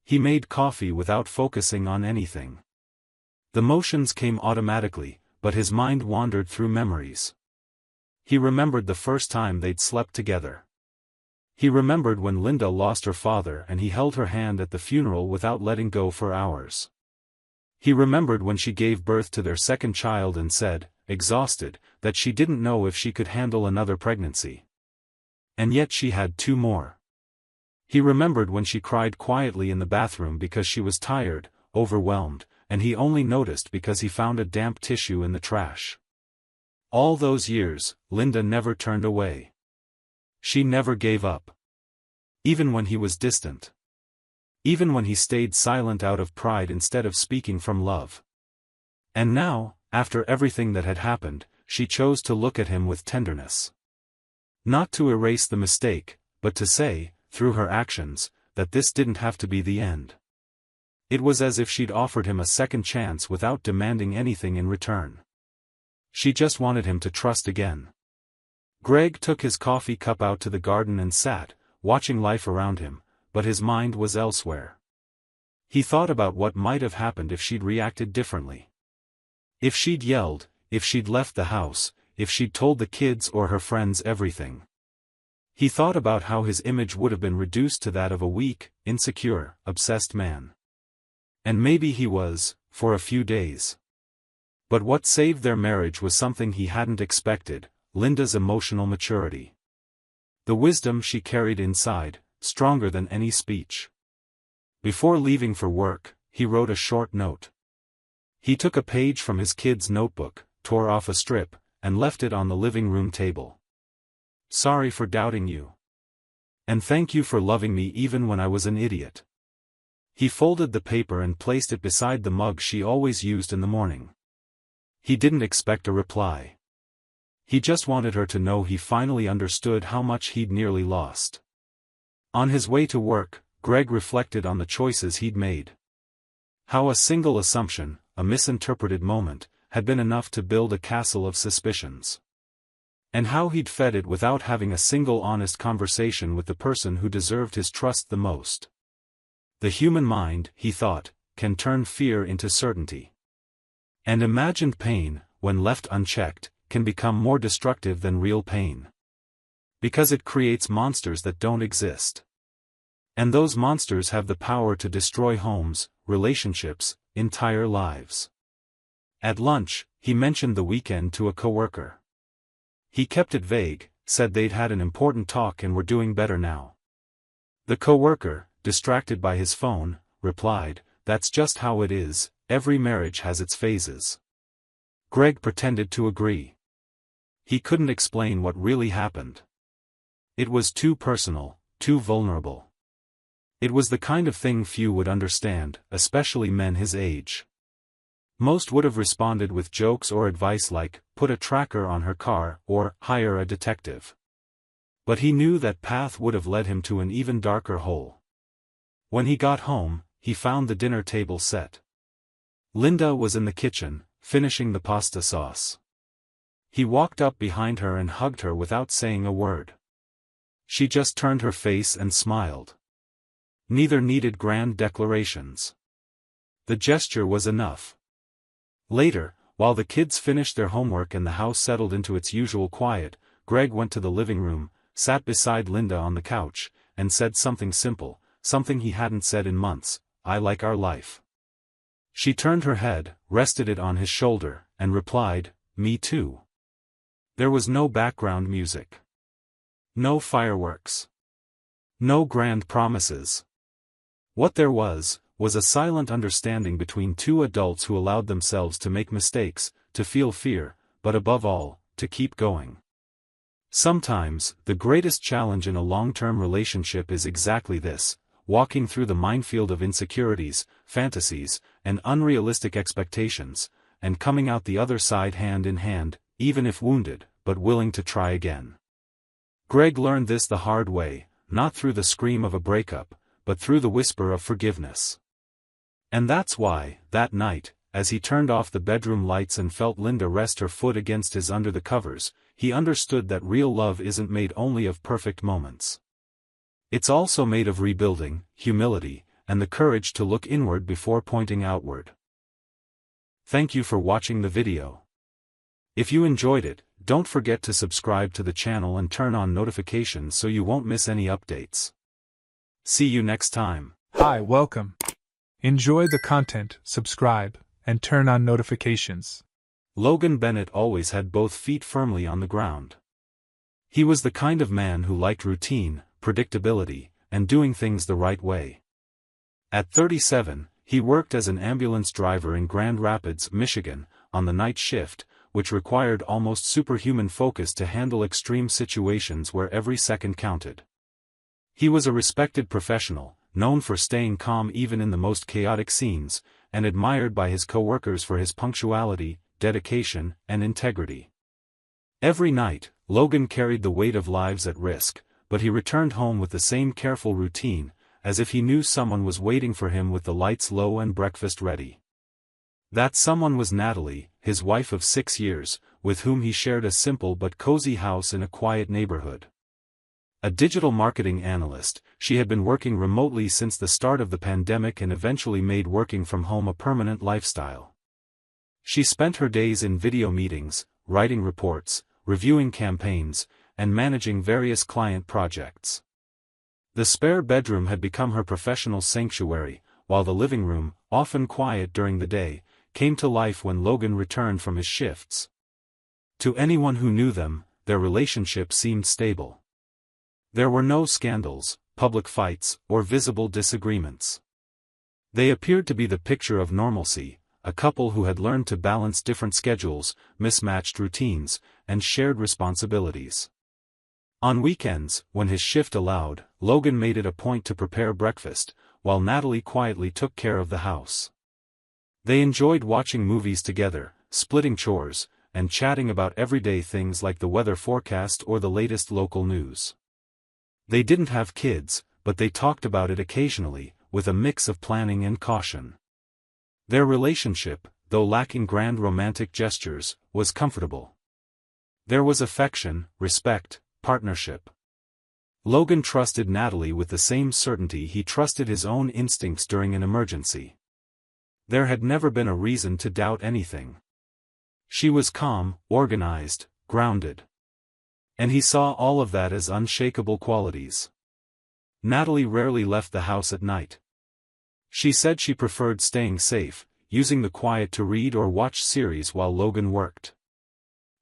Speaker 2: He made coffee without focusing on anything. The motions came automatically, but his mind wandered through memories. He remembered the first time they'd slept together. He remembered when Linda lost her father and he held her hand at the funeral without letting go for hours. He remembered when she gave birth to their second child and said, exhausted, that she didn't know if she could handle another pregnancy. And yet she had 2 more. He remembered when she cried quietly in the bathroom because she was tired, overwhelmed, and he only noticed because he found a damp tissue in the trash. All those years, Linda never turned away. She never gave up. Even when he was distant. Even when he stayed silent out of pride instead of speaking from love. And now, after everything that had happened, she chose to look at him with tenderness. Not to erase the mistake, but to say, through her actions, that this didn't have to be the end. It was as if she'd offered him a second chance without demanding anything in return. She just wanted him to trust again. Greg took his coffee cup out to the garden and sat, watching life around him, but his mind was elsewhere. He thought about what might have happened if she'd reacted differently. If she'd yelled, if she'd left the house, if she'd told the kids or her friends everything. He thought about how his image would have been reduced to that of a weak, insecure, obsessed man. And maybe he was, for a few days. But what saved their marriage was something he hadn't expected, Linda's emotional maturity. The wisdom she carried inside, stronger than any speech. Before leaving for work, he wrote a short note. He took a page from his kid's notebook, tore off a strip, and left it on the living room table. Sorry for doubting you. And thank you for loving me even when I was an idiot. He folded the paper and placed it beside the mug she always used in the morning. He didn't expect a reply. He just wanted her to know he finally understood how much he'd nearly lost. On his way to work, Greg reflected on the choices he'd made. How a single assumption, a misinterpreted moment, had been enough to build a castle of suspicions. And how he'd fed it without having a single honest conversation with the person who deserved his trust the most. The human mind, he thought, can turn fear into certainty. And imagined pain, when left unchecked, can become more destructive than real pain. Because it creates monsters that don't exist. And those monsters have the power to destroy homes, relationships, entire lives. At lunch, he mentioned the weekend to a coworker. He kept it vague, said they'd had an important talk and were doing better now. The coworker, distracted by his phone, replied, "That's just how it is, every marriage has its phases." Greg pretended to agree. He couldn't explain what really happened. It was too personal, too vulnerable. It was the kind of thing few would understand, especially men his age. Most would have responded with jokes or advice like, "Put a tracker on her car," or "Hire a detective." But he knew that path would have led him to an even darker hole. When he got home, he found the dinner table set. Linda was in the kitchen, finishing the pasta sauce. He walked up behind her and hugged her without saying a word. She just turned her face and smiled. Neither needed grand declarations. The gesture was enough. Later, while the kids finished their homework and the house settled into its usual quiet, Greg went to the living room, sat beside Linda on the couch, and said something simple, something he hadn't said in months, "I like our life." She turned her head, rested it on his shoulder, and replied, "Me too." There was no background music. No fireworks. No grand promises. What there was a silent understanding between two adults who allowed themselves to make mistakes, to feel fear, but above all, to keep going. Sometimes, the greatest challenge in a long-term relationship is exactly this: walking through the minefield of insecurities, fantasies, and unrealistic expectations, and coming out the other side hand in hand, even if wounded, but willing to try again. Greg learned this the hard way, not through the scream of a breakup, but through the whisper of forgiveness. And that's why, that night, as he turned off the bedroom lights and felt Linda rest her foot against his under the covers, he understood that real love isn't made only of perfect moments. It's also made of rebuilding, humility, and the courage to look inward before pointing outward. Thank you for watching the video. If you enjoyed it, don't forget to subscribe to the channel and turn on notifications so you won't miss any updates. See you next time.
Speaker 1: Hi, welcome. Enjoy the content, subscribe, and turn on notifications.
Speaker 2: Logan Bennett always had both feet firmly on the ground. He was the kind of man who liked routine, predictability, and doing things the right way. At 37, he worked as an ambulance driver in Grand Rapids, Michigan, on the night shift, which required almost superhuman focus to handle extreme situations where every second counted. He was a respected professional, known for staying calm even in the most chaotic scenes, and admired by his co-workers for his punctuality, dedication, and integrity. Every night, Logan carried the weight of lives at risk, but he returned home with the same careful routine, as if he knew someone was waiting for him with the lights low and breakfast ready. That someone was Natalie, his wife of 6 years, with whom he shared a simple but cozy house in a quiet neighborhood. A digital marketing analyst, she had been working remotely since the start of the pandemic and eventually made working from home a permanent lifestyle. She spent her days in video meetings, writing reports, reviewing campaigns, and managing various client projects. The spare bedroom had become her professional sanctuary, while the living room, often quiet during the day, came to life when Logan returned from his shifts. To anyone who knew them, their relationship seemed stable. There were no scandals, public fights, or visible disagreements. They appeared to be the picture of normalcy, a couple who had learned to balance different schedules, mismatched routines, and shared responsibilities. On weekends, when his shift allowed, Logan made it a point to prepare breakfast, while Natalie quietly took care of the house. They enjoyed watching movies together, splitting chores, and chatting about everyday things like the weather forecast or the latest local news. They didn't have kids, but they talked about it occasionally, with a mix of planning and caution. Their relationship, though lacking grand romantic gestures, was comfortable. There was affection, respect, partnership. Logan trusted Natalie with the same certainty he trusted his own instincts during an emergency. There had never been a reason to doubt anything. She was calm, organized, grounded. And he saw all of that as unshakable qualities. Natalie rarely left the house at night. She said she preferred staying safe, using the quiet to read or watch series while Logan worked.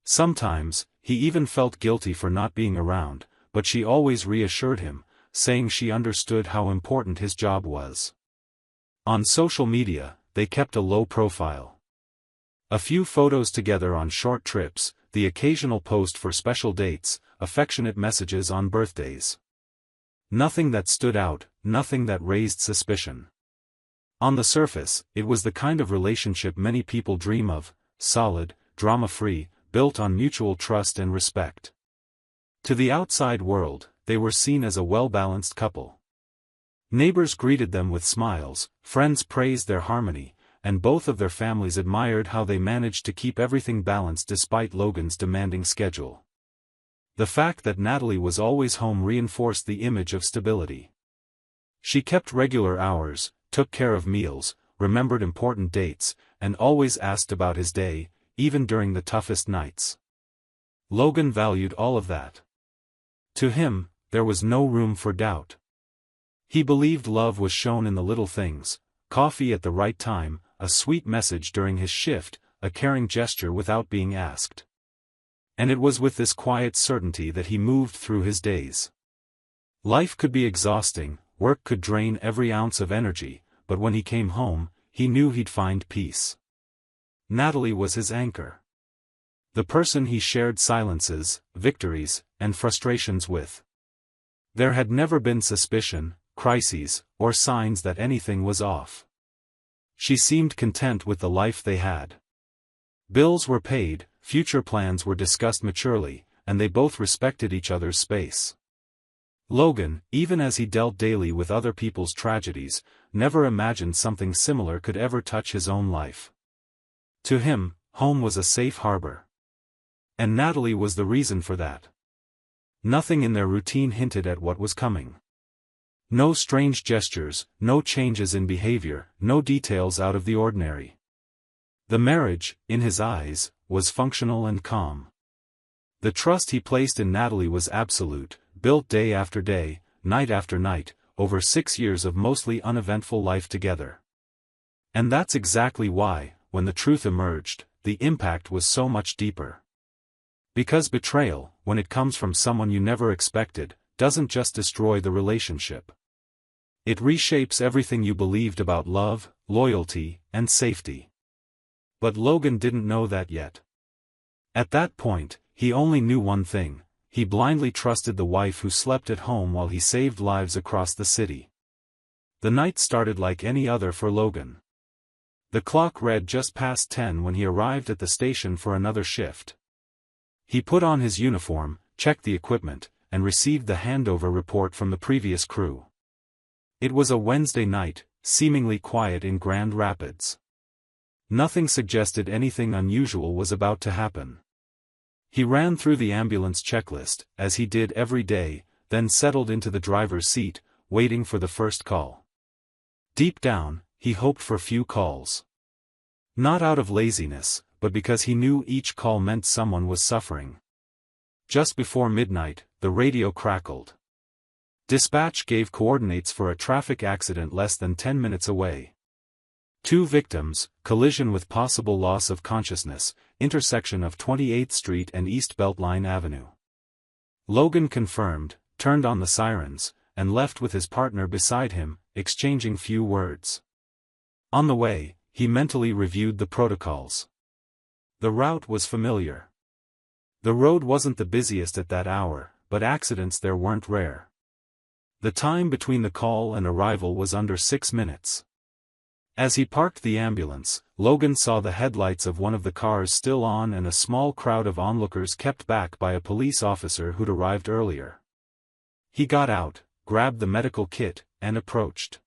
Speaker 2: Sometimes, he even felt guilty for not being around, but she always reassured him, saying she understood how important his job was. On social media, they kept a low profile. A few photos together on short trips, the occasional post for special dates, affectionate messages on birthdays. Nothing that stood out, nothing that raised suspicion. On the surface, it was the kind of relationship many people dream of, solid, drama-free, built on mutual trust and respect. To the outside world, they were seen as a well-balanced couple. Neighbors greeted them with smiles, friends praised their harmony, and both of their families admired how they managed to keep everything balanced despite Logan's demanding schedule. The fact that Natalie was always home reinforced the image of stability. She kept regular hours, took care of meals, remembered important dates, and always asked about his day, even during the toughest nights. Logan valued all of that. To him, there was no room for doubt. He believed love was shown in the little things: coffee at the right time, a sweet message during his shift, a caring gesture without being asked. And it was with this quiet certainty that he moved through his days. Life could be exhausting, work could drain every ounce of energy, but when he came home, he knew he'd find peace. Natalie was his anchor. The person he shared silences, victories, and frustrations with. There had never been suspicion, crises, or signs that anything was off. She seemed content with the life they had. Bills were paid, future plans were discussed maturely, and they both respected each other's space. Logan, even as he dealt daily with other people's tragedies, never imagined something similar could ever touch his own life. To him, home was a safe harbor. And Natalie was the reason for that. Nothing in their routine hinted at what was coming. No strange gestures, no changes in behavior, no details out of the ordinary. The marriage, in his eyes, was functional and calm. The trust he placed in Natalie was absolute, built day after day, night after night, over 6 years of mostly uneventful life together. And that's exactly why, when the truth emerged, the impact was so much deeper. Because betrayal, when it comes from someone you never expected, doesn't just destroy the relationship. It reshapes everything you believed about love, loyalty, and safety. But Logan didn't know that yet. At that point, he only knew one thing: he blindly trusted the wife who slept at home while he saved lives across the city. The night started like any other for Logan. The clock read just past 10 when he arrived at the station for another shift. He put on his uniform, checked the equipment, and received the handover report from the previous crew. It was a Wednesday night, seemingly quiet in Grand Rapids. Nothing suggested anything unusual was about to happen. He ran through the ambulance checklist, as he did every day, then settled into the driver's seat, waiting for the first call. Deep down, he hoped for few calls. Not out of laziness, but because he knew each call meant someone was suffering. Just before midnight, the radio crackled. Dispatch gave coordinates for a traffic accident less than 10 minutes away. 2 victims, collision with possible loss of consciousness, intersection of 28th Street and East Beltline Avenue. Logan confirmed, turned on the sirens, and left with his partner beside him, exchanging few words. On the way, he mentally reviewed the protocols. The route was familiar. The road wasn't the busiest at that hour, but accidents there weren't rare. The time between the call and arrival was under 6 minutes. As he parked the ambulance, Logan saw the headlights of one of the cars still on and a small crowd of onlookers kept back by a police officer who'd arrived earlier. He got out, grabbed the medical kit, and approached.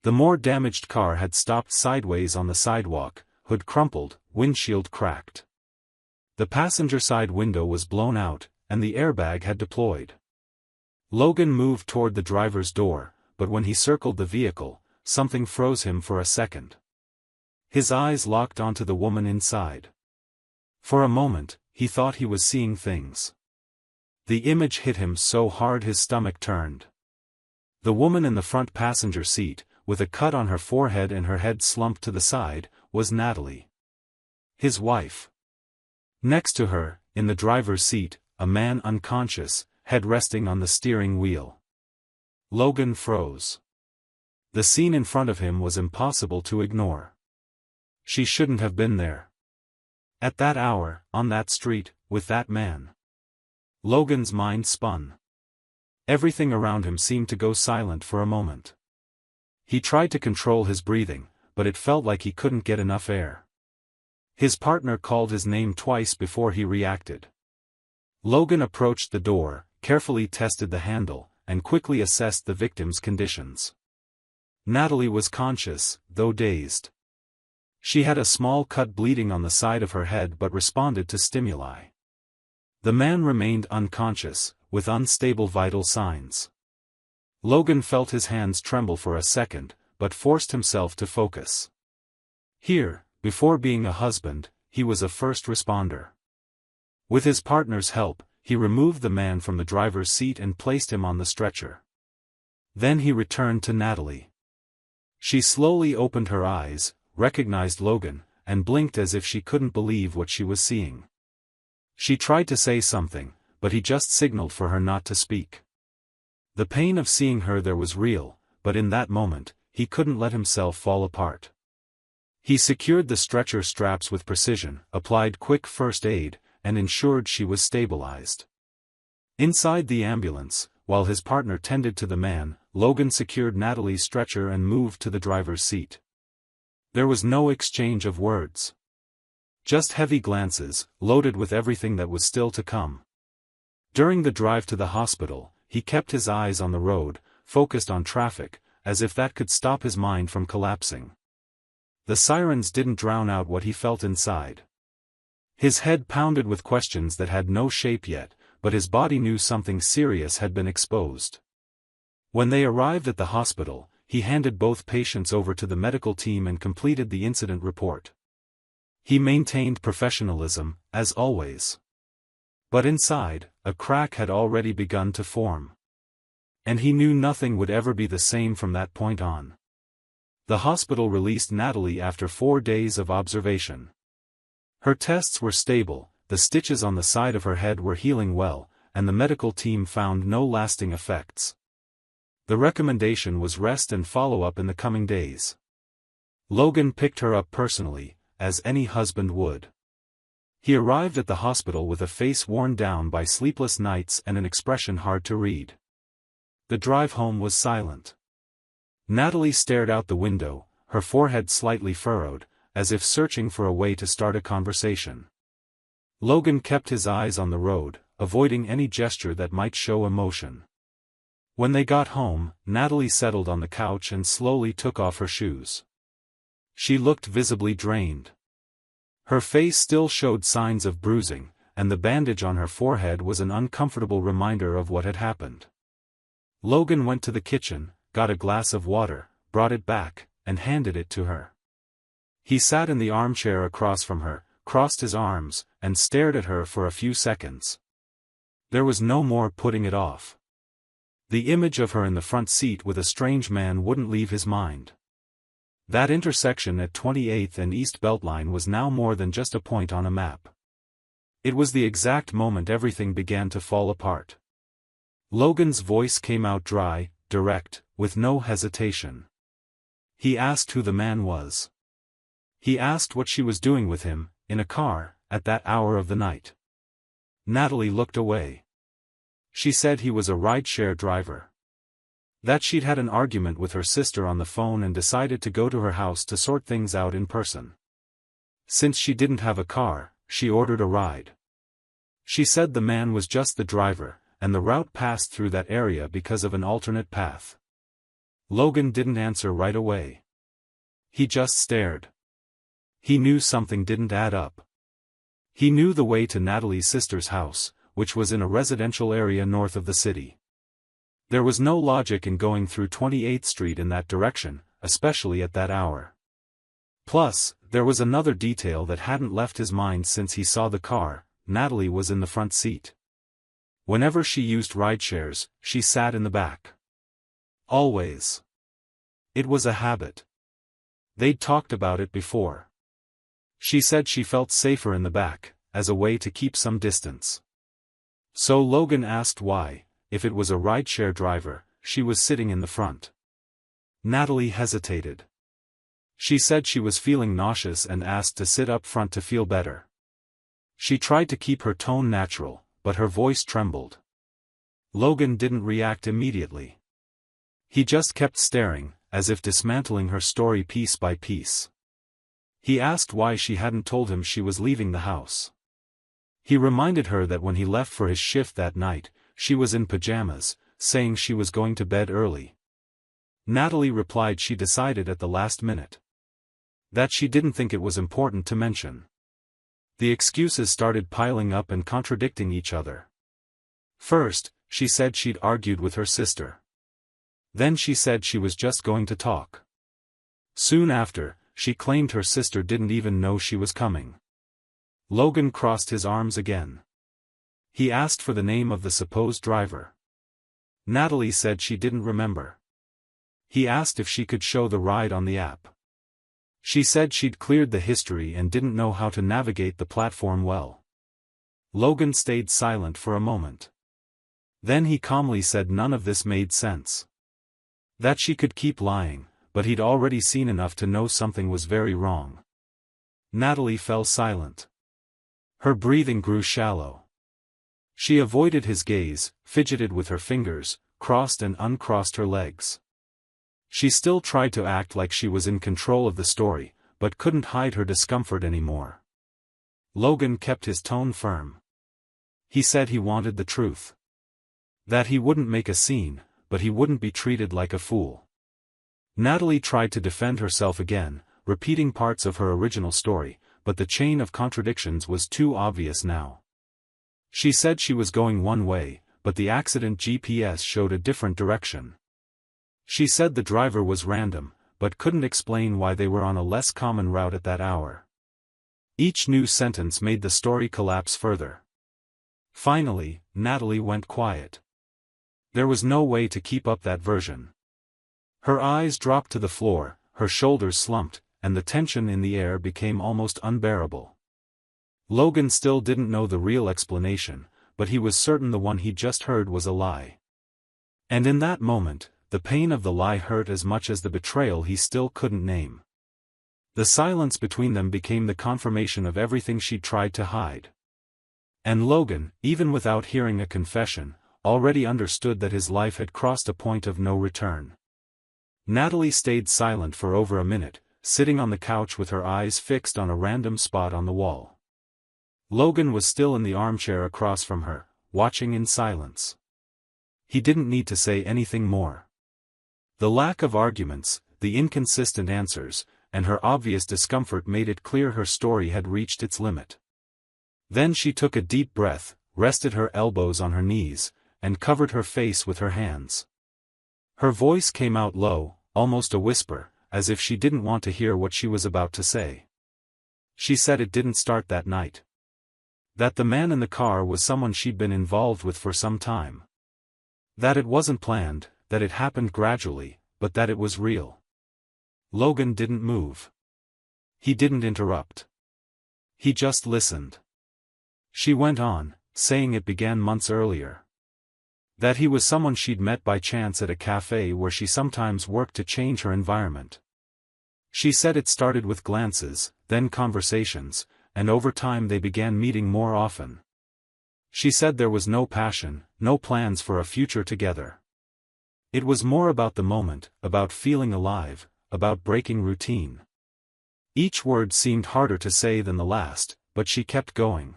Speaker 2: The more damaged car had stopped sideways on the sidewalk, hood crumpled, windshield cracked. The passenger side window was blown out, and the airbag had deployed. Logan moved toward the driver's door, but when he circled the vehicle, something froze him for a second. His eyes locked onto the woman inside. For a moment, he thought he was seeing things. The image hit him so hard his stomach turned. The woman in the front passenger seat, with a cut on her forehead and her head slumped to the side, was Natalie. His wife. Next to her, in the driver's seat, a man unconscious, head resting on the steering wheel. Logan froze. The scene in front of him was impossible to ignore. She shouldn't have been there. At that hour, on that street, with that man. Logan's mind spun. Everything around him seemed to go silent for a moment. He tried to control his breathing, but it felt like he couldn't get enough air. His partner called his name twice before he reacted. Logan approached the door, carefully tested the handle, and quickly assessed the victim's conditions. Natalie was conscious, though dazed. She had a small cut bleeding on the side of her head but responded to stimuli. The man remained unconscious, with unstable vital signs. Logan felt his hands tremble for a second, but forced himself to focus. Here, before being a husband, he was a first responder. With his partner's help, he removed the man from the driver's seat and placed him on the stretcher. Then he returned to Natalie. She slowly opened her eyes, recognized Logan, and blinked as if she couldn't believe what she was seeing. She tried to say something, but he just signaled for her not to speak. The pain of seeing her there was real, but in that moment, he couldn't let himself fall apart. He secured the stretcher straps with precision, applied quick first aid, and ensured she was stabilized. Inside the ambulance, while his partner tended to the man, Logan secured Natalie's stretcher and moved to the driver's seat. There was no exchange of words. Just heavy glances, loaded with everything that was still to come. During the drive to the hospital, he kept his eyes on the road, focused on traffic, as if that could stop his mind from collapsing. The sirens didn't drown out what he felt inside. His head pounded with questions that had no shape yet, but his body knew something serious had been exposed. When they arrived at the hospital, he handed both patients over to the medical team and completed the incident report. He maintained professionalism, as always. But inside, a crack had already begun to form. And he knew nothing would ever be the same from that point on. The hospital released Natalie after 4 days of observation. Her tests were stable, the stitches on the side of her head were healing well, and the medical team found no lasting effects. The recommendation was rest and follow-up in the coming days. Logan picked her up personally, as any husband would. He arrived at the hospital with a face worn down by sleepless nights and an expression hard to read. The drive home was silent. Natalie stared out the window, her forehead slightly furrowed, as if searching for a way to start a conversation. Logan kept his eyes on the road, avoiding any gesture that might show emotion. When they got home, Natalie settled on the couch and slowly took off her shoes. She looked visibly drained. Her face still showed signs of bruising, and the bandage on her forehead was an uncomfortable reminder of what had happened. Logan went to the kitchen, got a glass of water, brought it back, and handed it to her. He sat in the armchair across from her, crossed his arms, and stared at her for a few seconds. There was no more putting it off. The image of her in the front seat with a strange man wouldn't leave his mind. That intersection at 28th and East Beltline was now more than just a point on a map. It was the exact moment everything began to fall apart. Logan's voice came out dry, direct, with no hesitation. He asked who the man was. He asked what she was doing with him, in a car, at that hour of the night. Natalie looked away. She said he was a rideshare driver. That she'd had an argument with her sister on the phone and decided to go to her house to sort things out in person. Since she didn't have a car, she ordered a ride. She said the man was just the driver, and the route passed through that area because of an alternate path. Logan didn't answer right away. He just stared. He knew something didn't add up. He knew the way to Natalie's sister's house, which was in a residential area north of the city. There was no logic in going through 28th Street in that direction, especially at that hour. Plus, there was another detail that hadn't left his mind since he saw the car: Natalie was in the front seat. Whenever she used rideshares, she sat in the back. Always. It was a habit. They'd talked about it before. She said she felt safer in the back, as a way to keep some distance. So Logan asked why, if it was a rideshare driver, she was sitting in the front. Natalie hesitated. She said she was feeling nauseous and asked to sit up front to feel better. She tried to keep her tone natural, but her voice trembled. Logan didn't react immediately. He just kept staring, as if dismantling her story piece by piece. He asked why she hadn't told him she was leaving the house. He reminded her that when he left for his shift that night, she was in pajamas, saying she was going to bed early. Natalie replied she decided at the last minute. That she didn't think it was important to mention. The excuses started piling up and contradicting each other. First, she said she'd argued with her sister. Then she said she was just going to talk. Soon after, she claimed her sister didn't even know she was coming. Logan crossed his arms again. He asked for the name of the supposed driver. Natalie said she didn't remember. He asked if she could show the ride on the app. She said she'd cleared the history and didn't know how to navigate the platform well. Logan stayed silent for a moment. Then he calmly said none of this made sense. That she could keep lying, but he'd already seen enough to know something was very wrong. Natalie fell silent. Her breathing grew shallow. She avoided his gaze, fidgeted with her fingers, crossed and uncrossed her legs. She still tried to act like she was in control of the story, but couldn't hide her discomfort anymore. Logan kept his tone firm. He said he wanted the truth. That he wouldn't make a scene, but he wouldn't be treated like a fool. Natalie tried to defend herself again, repeating parts of her original story, but the chain of contradictions was too obvious now. She said she was going one way, but the accident GPS showed a different direction. She said the driver was random, but couldn't explain why they were on a less common route at that hour. Each new sentence made the story collapse further. Finally, Natalie went quiet. There was no way to keep up that version. Her eyes dropped to the floor, her shoulders slumped, and the tension in the air became almost unbearable. Logan still didn't know the real explanation, but he was certain the one he'd just heard was a lie. And in that moment, the pain of the lie hurt as much as the betrayal he still couldn't name. The silence between them became the confirmation of everything she'd tried to hide. And Logan, even without hearing a confession, already understood that his life had crossed a point of no return. Natalie stayed silent for over a minute, sitting on the couch with her eyes fixed on a random spot on the wall. Logan was still in the armchair across from her, watching in silence. He didn't need to say anything more. The lack of arguments, the inconsistent answers, and her obvious discomfort made it clear her story had reached its limit. Then she took a deep breath, rested her elbows on her knees, and covered her face with her hands. Her voice came out low, almost a whisper, as if she didn't want to hear what she was about to say. She said it didn't start that night. That the man in the car was someone she'd been involved with for some time. That it wasn't planned, that it happened gradually, but that it was real. Logan didn't move. He didn't interrupt. He just listened. She went on, saying it began months earlier. That he was someone she'd met by chance at a cafe where she sometimes worked to change her environment. She said it started with glances, then conversations, and over time they began meeting more often. She said there was no passion, no plans for a future together. It was more about the moment, about feeling alive, about breaking routine. Each word seemed harder to say than the last, but she kept going.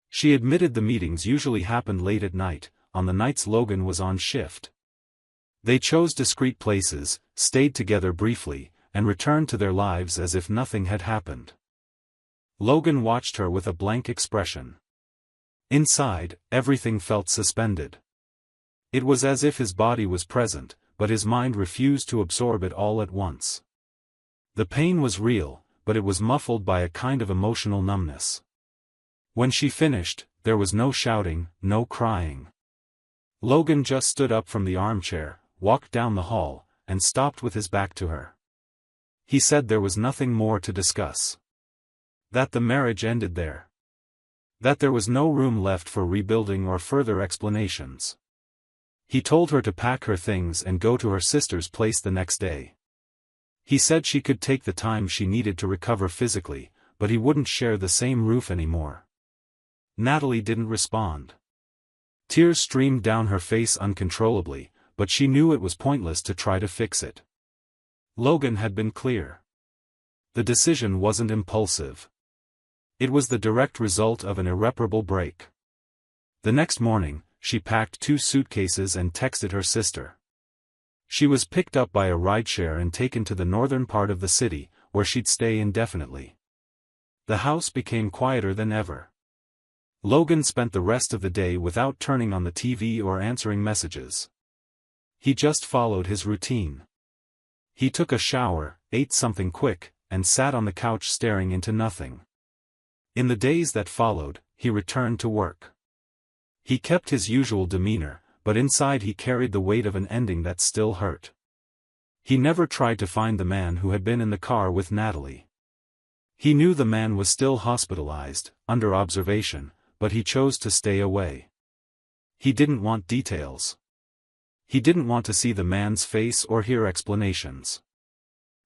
Speaker 2: She admitted the meetings usually happened late at night, on the nights Logan was on shift. They chose discreet places, stayed together briefly, and returned to their lives as if nothing had happened. Logan watched her with a blank expression. Inside, everything felt suspended. It was as if his body was present, but his mind refused to absorb it all at once. The pain was real, but it was muffled by a kind of emotional numbness. When she finished, there was no shouting, no crying. Logan just stood up from the armchair, walked down the hall, and stopped with his back to her. He said there was nothing more to discuss. That the marriage ended there. That there was no room left for rebuilding or further explanations. He told her to pack her things and go to her sister's place the next day. He said she could take the time she needed to recover physically, but he wouldn't share the same roof anymore. Natalie didn't respond. Tears streamed down her face uncontrollably, but she knew it was pointless to try to fix it. Logan had been clear. The decision wasn't impulsive. It was the direct result of an irreparable break. The next morning, she packed 2 suitcases and texted her sister. She was picked up by a rideshare and taken to the northern part of the city, where she'd stay indefinitely. The house became quieter than ever. Logan spent the rest of the day without turning on the TV or answering messages. He just followed his routine. He took a shower, ate something quick, and sat on the couch staring into nothing. In the days that followed, he returned to work. He kept his usual demeanor, but inside he carried the weight of an ending that still hurt. He never tried to find the man who had been in the car with Natalie. He knew the man was still hospitalized, under observation, but he chose to stay away. He didn't want details. He didn't want to see the man's face or hear explanations.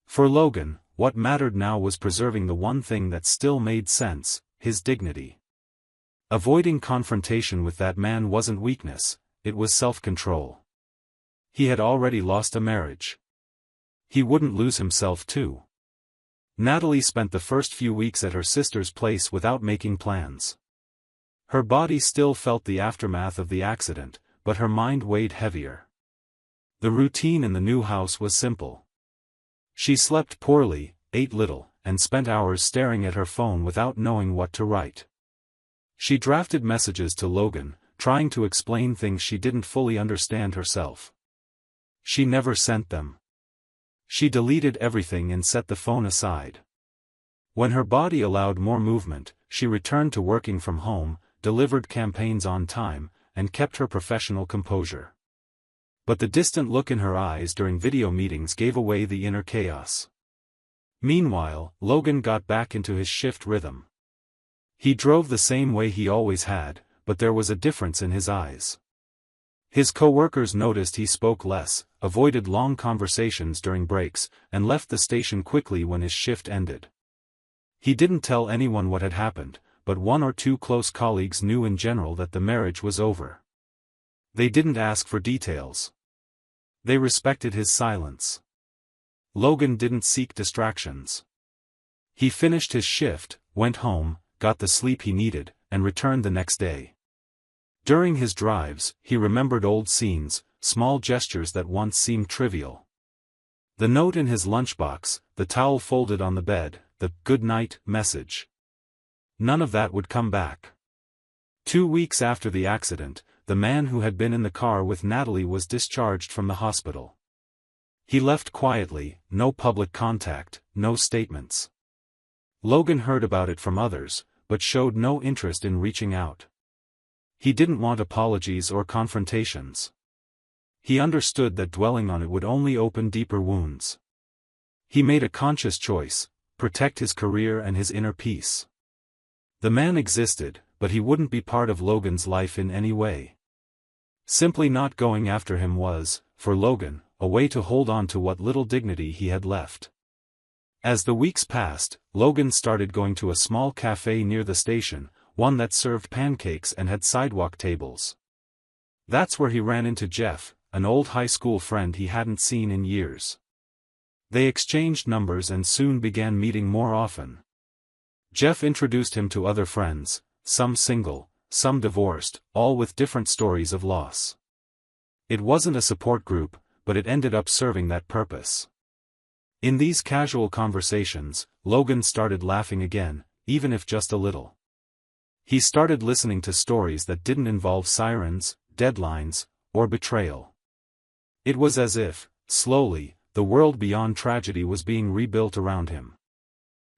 Speaker 2: For Logan, what mattered now was preserving the one thing that still made sense, his dignity. Avoiding confrontation with that man wasn't weakness, it was self-control. He had already lost a marriage. He wouldn't lose himself too. Natalie spent the first few weeks at her sister's place without making plans. Her body still felt the aftermath of the accident, but her mind weighed heavier. The routine in the new house was simple. She slept poorly, ate little, and spent hours staring at her phone without knowing what to write. She drafted messages to Logan, trying to explain things she didn't fully understand herself. She never sent them. She deleted everything and set the phone aside. When her body allowed more movement, she returned to working from home, delivered campaigns on time, and kept her professional composure. But the distant look in her eyes during video meetings gave away the inner chaos. Meanwhile, Logan got back into his shift rhythm. He drove the same way he always had, but there was a difference in his eyes. His co-workers noticed he spoke less, avoided long conversations during breaks, and left the station quickly when his shift ended. He didn't tell anyone what had happened, but one or two close colleagues knew in general that the marriage was over. They didn't ask for details. They respected his silence. Logan didn't seek distractions. He finished his shift, went home, got the sleep he needed, and returned the next day. During his drives, he remembered old scenes, small gestures that once seemed trivial. The note in his lunchbox, the towel folded on the bed, the "good night" message. None of that would come back. 2 weeks after the accident, the man who had been in the car with Natalie was discharged from the hospital. He left quietly, no public contact, no statements. Logan heard about it from others, but showed no interest in reaching out. He didn't want apologies or confrontations. He understood that dwelling on it would only open deeper wounds. He made a conscious choice: protect his career and his inner peace. The man existed, but he wouldn't be part of Logan's life in any way. Simply not going after him was, for Logan, a way to hold on to what little dignity he had left. As the weeks passed, Logan started going to a small cafe near the station, one that served pancakes and had sidewalk tables. That's where he ran into Jeff, an old high school friend he hadn't seen in years. They exchanged numbers and soon began meeting more often. Jeff introduced him to other friends, some single, some divorced, all with different stories of loss. It wasn't a support group, but it ended up serving that purpose. In these casual conversations, Logan started laughing again, even if just a little. He started listening to stories that didn't involve sirens, deadlines, or betrayal. It was as if, slowly, the world beyond tragedy was being rebuilt around him.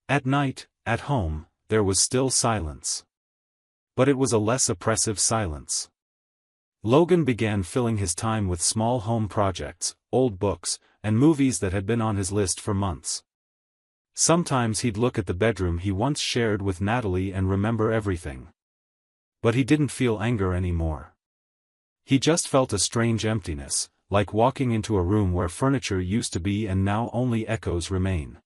Speaker 2: At night, at home, there was still silence. But it was a less oppressive silence. Logan began filling his time with small home projects, old books, and movies that had been on his list for months. Sometimes he'd look at the bedroom he once shared with Natalie and remember everything. But he didn't feel anger anymore. He just felt a strange emptiness, like walking into a room where furniture used to be and now only echoes remain.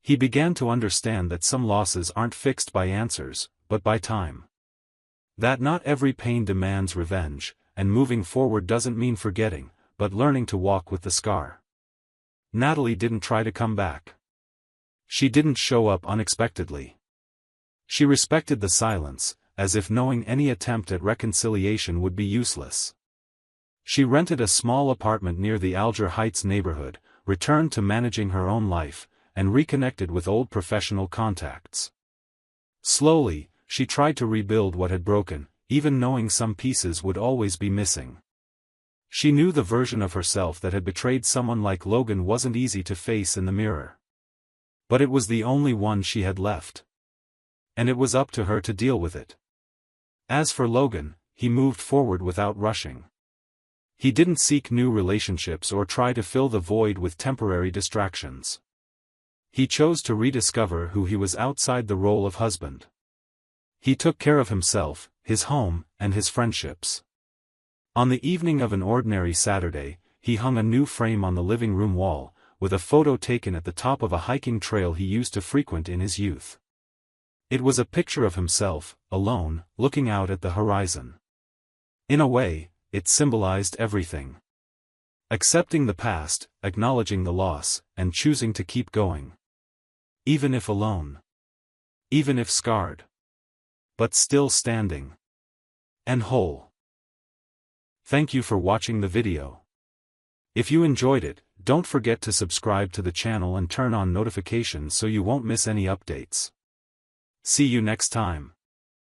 Speaker 2: He began to understand that some losses aren't fixed by answers, but by time. That not every pain demands revenge, and moving forward doesn't mean forgetting, but learning to walk with the scar. Natalie didn't try to come back. She didn't show up unexpectedly. She respected the silence, as if knowing any attempt at reconciliation would be useless. She rented a small apartment near the Alger Heights neighborhood, returned to managing her own life, and reconnected with old professional contacts. Slowly, she tried to rebuild what had broken, even knowing some pieces would always be missing. She knew the version of herself that had betrayed someone like Logan wasn't easy to face in the mirror. But it was the only one she had left. And it was up to her to deal with it. As for Logan, he moved forward without rushing. He didn't seek new relationships or try to fill the void with temporary distractions. He chose to rediscover who he was outside the role of husband. He took care of himself, his home, and his friendships. On the evening of an ordinary Saturday, he hung a new frame on the living room wall, with a photo taken at the top of a hiking trail he used to frequent in his youth. It was a picture of himself, alone, looking out at the horizon. In a way, it symbolized everything. Accepting the past, acknowledging the loss, and choosing to keep going. Even if alone. Even if scarred. But still standing. And whole. Thank you for watching the video. If you enjoyed it, don't forget to subscribe to the channel and turn on notifications so you won't miss any updates. See you next time.